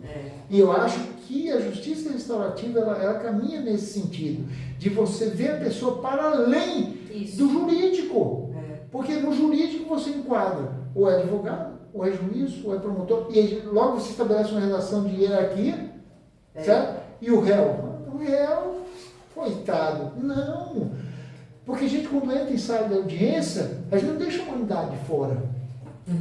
E eu acho que a justiça restaurativa ela caminha nesse sentido, de você ver a pessoa para além do jurídico. Porque no jurídico você enquadra ou é advogado, ou é juiz, ou é promotor, e aí logo você estabelece uma relação de hierarquia, certo? E o réu? O réu, coitado, não. Porque a gente, quando entra e sai da audiência, a gente não deixa a humanidade de fora.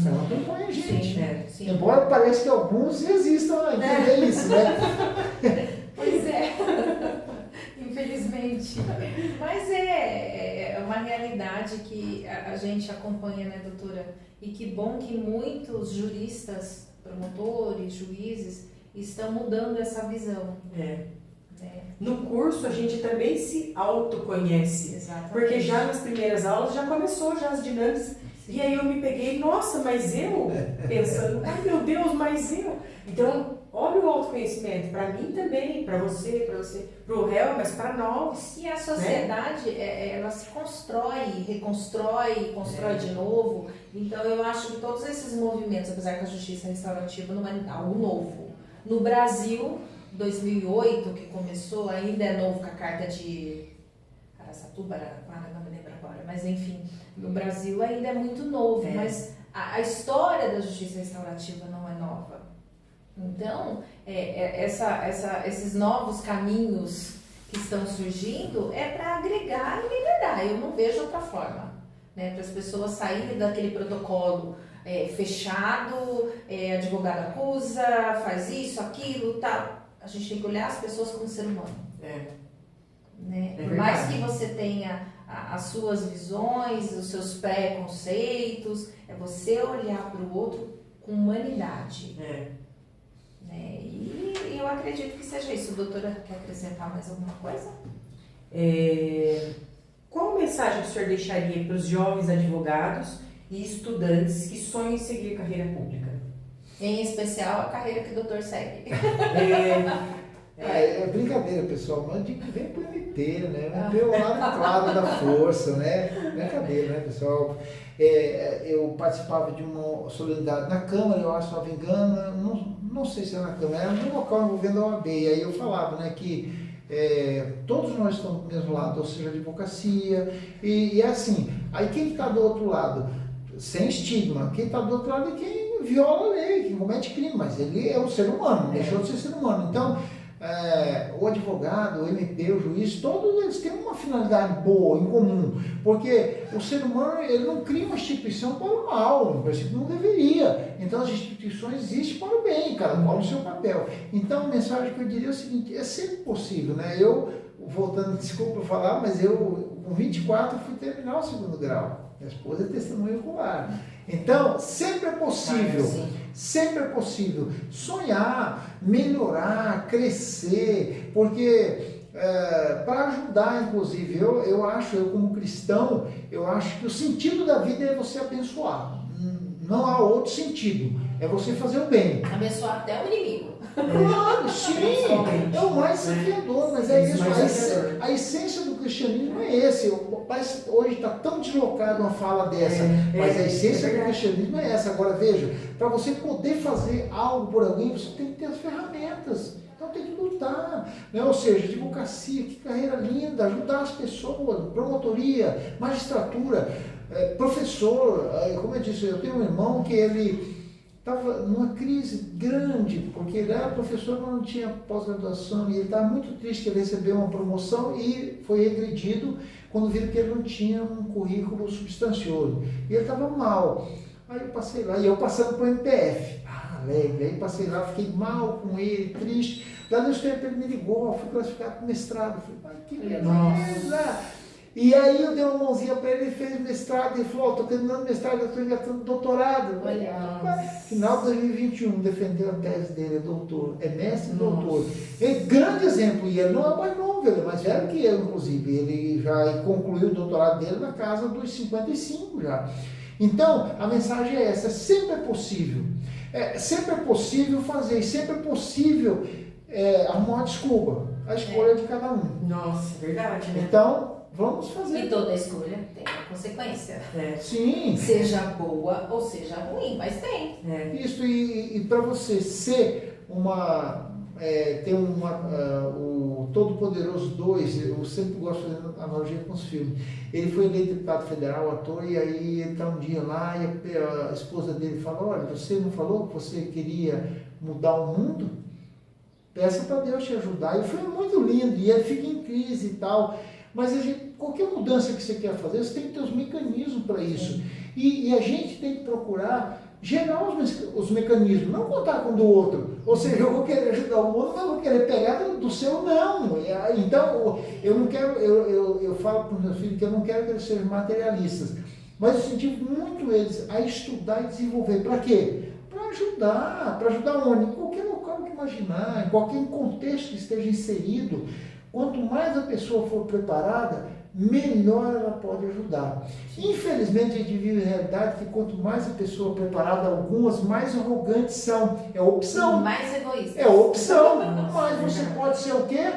Ela acompanha a gente. Sim. Embora pareça que alguns resistam a entender isso, né? Pois é. Infelizmente. Mas é uma realidade que a gente acompanha, né, doutora? E que bom que muitos juristas, promotores, juízes, estão mudando essa visão. No curso a gente também se autoconhece. Exatamente. Porque já nas primeiras aulas já começou já as dinâmicas E aí eu me peguei, nossa, mas eu? Pensando, ai meu Deus, mas eu? Então, olha o autoconhecimento, para mim também, para você, pro réu, mas para nós. E a sociedade, ela se constrói, reconstrói, constrói de novo. Então, eu acho que todos esses movimentos, apesar que a justiça restaurativa não é algo novo. No Brasil, 2008, que começou, ainda é novo com a carta de Araçatuba, Araraquara, não me lembro agora, mas enfim, no Brasil ainda é muito novo, mas a história da justiça restaurativa não é nova. Então, esses novos caminhos que estão surgindo é para agregar e melhorar, eu não vejo outra forma, né? Para as pessoas saírem daquele protocolo fechado, advogado acusa, faz isso, aquilo, tal. A gente tem que olhar as pessoas como ser humano. Né? Por mais que você tenha as suas visões, os seus preconceitos, é você olhar para o outro com humanidade. Né? E eu acredito que seja isso. A doutora quer acrescentar mais alguma coisa? Qual mensagem o senhor deixaria para os jovens advogados e estudantes que sonham em seguir carreira pública? Em especial a carreira que o doutor segue. É brincadeira, pessoal, mas de que vem pro MP, né? O MP é o lado claro da força, né? Brincadeira, né, pessoal? Eu participava de uma solenidade na Câmara, eu acho, se não me engano, não sei se era na Câmara, era no local envolvendo a OAB, e aí eu falava, né, que todos nós estamos do mesmo lado, ou seja, advocacia, e é assim, aí quem está do outro lado, sem estigma, quem está do outro lado é quem viola a lei, quem comete crime, mas ele é um ser humano, deixou de ser ser humano. Então, o advogado, o MP, o juiz, todos eles têm uma finalidade boa, em comum, porque o ser humano ele não cria uma instituição para o mal, no princípio não deveria. Então as instituições existem para o bem, cada qual no seu papel. Então a mensagem que eu diria é o seguinte, é sempre possível, né? Eu, voltando, desculpa falar, mas eu com 24 fui terminar o 2º grau. Minha esposa é testemunha ocular. Então, sempre é possível, sempre é possível sonhar, melhorar, crescer, porque para ajudar, inclusive, eu acho, eu como cristão, eu acho que o sentido da vida é você abençoar. Não há outro sentido, é você fazer o bem. Abençoar até o inimigo. Claro, sim, é o mais desafiador, mas é isso, a essência do cristianismo é esse. Parece, hoje está tão deslocado uma fala dessa, mas a essência do cristianismo é essa. Agora veja, para você poder fazer algo por alguém, você tem que ter as ferramentas. Então tem que lutar, né? Ou seja, advocacia, que carreira linda, ajudar as pessoas, promotoria, magistratura, professor, como eu disse, eu tenho um irmão que ele estava numa crise grande, porque ele era professor, mas não tinha pós-graduação, e ele estava muito triste que ele recebeu uma promoção e foi regredido quando viram que ele não tinha um currículo substancioso. E ele estava mal. Aí eu passei lá, e eu passando para o MPF, alegre, aí passei lá, fiquei mal com ele, triste. Lá no tempo ele me ligou, fui classificado para o mestrado. Falei, ai, que beleza! E aí eu dei uma mãozinha para ele, ele fez mestrado, ele falou, estou terminando mestrado, eu estou engatando doutorado. Final de 2021, defendeu a tese dele, é doutor, é mestre e doutor. Grande exemplo, e ele não é mais novo, ele é mais velho que eu, inclusive. Ele já concluiu o doutorado dele na casa dos 55 já. Então, a mensagem é essa, sempre é possível. Sempre é possível fazer, sempre é possível arrumar uma desculpa. A escolha é de cada um. Nossa, verdade, né? Então, vamos fazer. E toda escolha tem uma consequência. Sim. Seja boa ou seja ruim, mas tem. Isso, e para você ser ter o Todo-Poderoso 2, eu sempre gosto de fazer analogia com os filmes. Ele foi eleito deputado federal, ator, e aí ele está um dia lá e a esposa dele fala, olha, você não falou que você queria mudar o mundo? Peça para Deus te ajudar. E foi muito lindo, e ele fica em crise e tal. Mas qualquer mudança que você quer fazer, você tem que ter os mecanismos para isso. E a gente tem que procurar gerar os mecanismos, não contar com o do outro. Ou seja, eu vou querer ajudar o outro, mas eu vou querer pegar do seu, não. Então, eu não quero, eu falo para os meus filhos que eu não quero que eles sejam materialistas. Mas eu incentivo muito eles a estudar e desenvolver. Para quê? Para ajudar onde? Em qualquer local que imaginar, em qualquer contexto que esteja inserido. Quanto mais a pessoa for preparada, melhor ela pode ajudar. Infelizmente, a gente vive a realidade que quanto mais a pessoa preparada, algumas mais arrogantes são. É opção. Mais egoísta. É opção. Mas você pode ser o quê?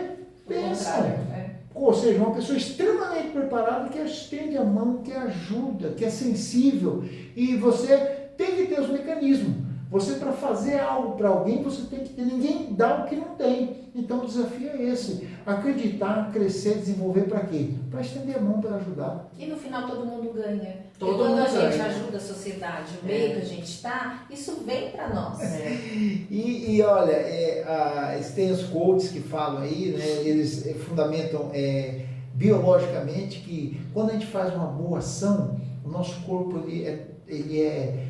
O Bênção. contrário, Ou seja, uma pessoa extremamente preparada que estende a mão, que ajuda, que é sensível. E você tem que ter os mecanismos. Você, para fazer algo para alguém, você tem que ter. Ninguém dá o que não tem. Então, o desafio é esse. Acreditar, crescer, desenvolver para quê? Para estender a mão, para ajudar. E no final todo mundo ganha. Todo e quando mundo a gente ganha. ajuda a sociedade, o meio que a gente está, isso vem para nós. E olha, tem os coaches que falam aí, né, eles fundamentam biologicamente que quando a gente faz uma boa ação, o nosso corpo ele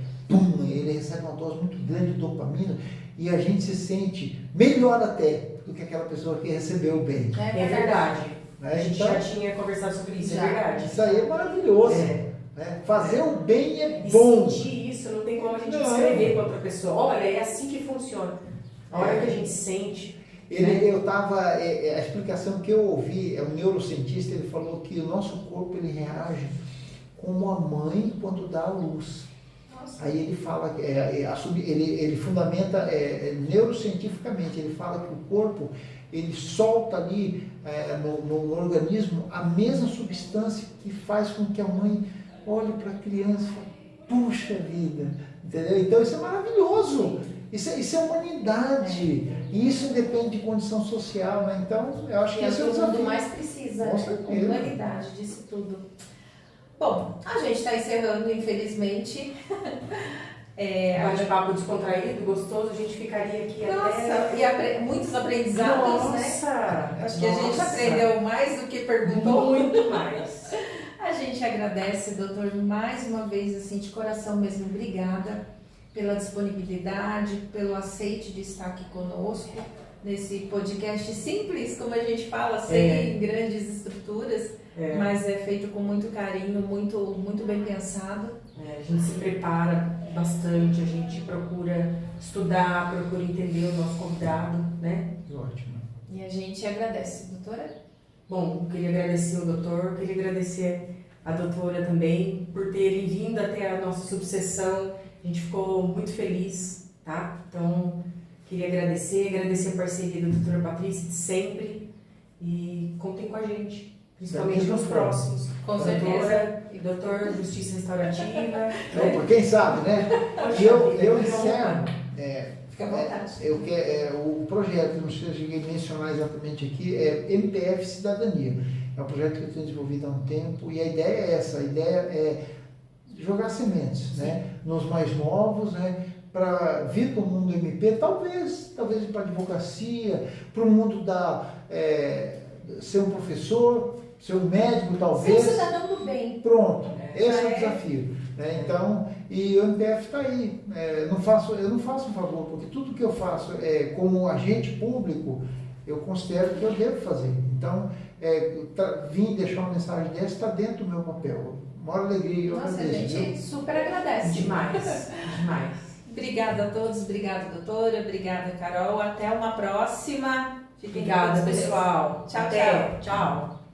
recebe uma dose muito grande de dopamina e a gente se sente melhor até do que aquela pessoa que recebeu o bem. É verdade. Né? A gente Então, já tinha conversado sobre isso, Já. é verdade. isso aí é maravilhoso. É. Né? Fazer o bem é E bom. sentir isso, não tem como a gente Não. descrever para outra pessoa. Olha, é assim que funciona. A hora que a gente sente. A explicação que eu ouvi, é um neurocientista, ele falou que o nosso corpo ele reage como a mãe quando dá a luz. Nossa. Aí ele fala, ele fundamenta neurocientificamente, ele fala que o corpo ele solta ali no organismo a mesma substância que faz com que a mãe olhe para a criança e fale, puxa vida, entendeu? Então isso é maravilhoso, isso é humanidade, e isso independe de condição social, né? Então eu acho que E esse é o o mundo desafio. mais precisa, Com né? certeza. Humanidade disso tudo. Bom, a gente está encerrando, infelizmente. Bate-papo descontraído, gostoso, a gente ficaria aqui Nossa, até... e muitos aprendizados, né? Nossa! Acho que a gente aprendeu mais do que perguntou. Muito mais. A gente agradece, doutor, mais uma vez, assim, de coração mesmo, obrigada pela disponibilidade, pelo aceite de estar aqui conosco nesse podcast simples, como a gente fala, sem grandes estruturas, mas é feito com muito carinho, muito bem pensado. A gente se prepara bastante, a gente procura estudar, procura entender o nosso convidado, né? Ótimo. E a gente agradece, doutora. Bom, eu queria agradecer o doutor, queria agradecer a doutora também por terem vindo até a nossa subseção. A gente ficou muito feliz, tá? Então, queria agradecer a parceria da doutora Patrícia de sempre e contem com a gente, principalmente nos próximos. Com certeza. Doutora e doutor Justiça Restaurativa. Então, quem sabe, né? Poxa Eu vida, encerro. Fica à vontade. O projeto, não sei se eu cheguei a mencionar exatamente aqui, é MPF Cidadania. É um projeto que eu tenho desenvolvido há um tempo e a ideia é essa, a ideia é jogar sementes, né? Nos mais novos, né? Para vir para o mundo MP, talvez ir para a advocacia, para o mundo ser um professor, ser um médico, talvez. Ser cidadão do bem. Pronto, esse é o É. desafio. Né? Então, e o MPF está aí. Eu não faço um favor, porque tudo que eu faço como agente público, eu considero que eu devo fazer. Então, vim deixar uma mensagem dessa está dentro do meu papel. Maior alegria, eu Nossa, a agradeço. gente Viu? super agradece. Demais, demais. Obrigada a todos, obrigada, doutora, obrigada, Carol. Até uma próxima. Fiquem Obrigada, todos com Deus. pessoal. Tchau, Até. tchau. Tchau.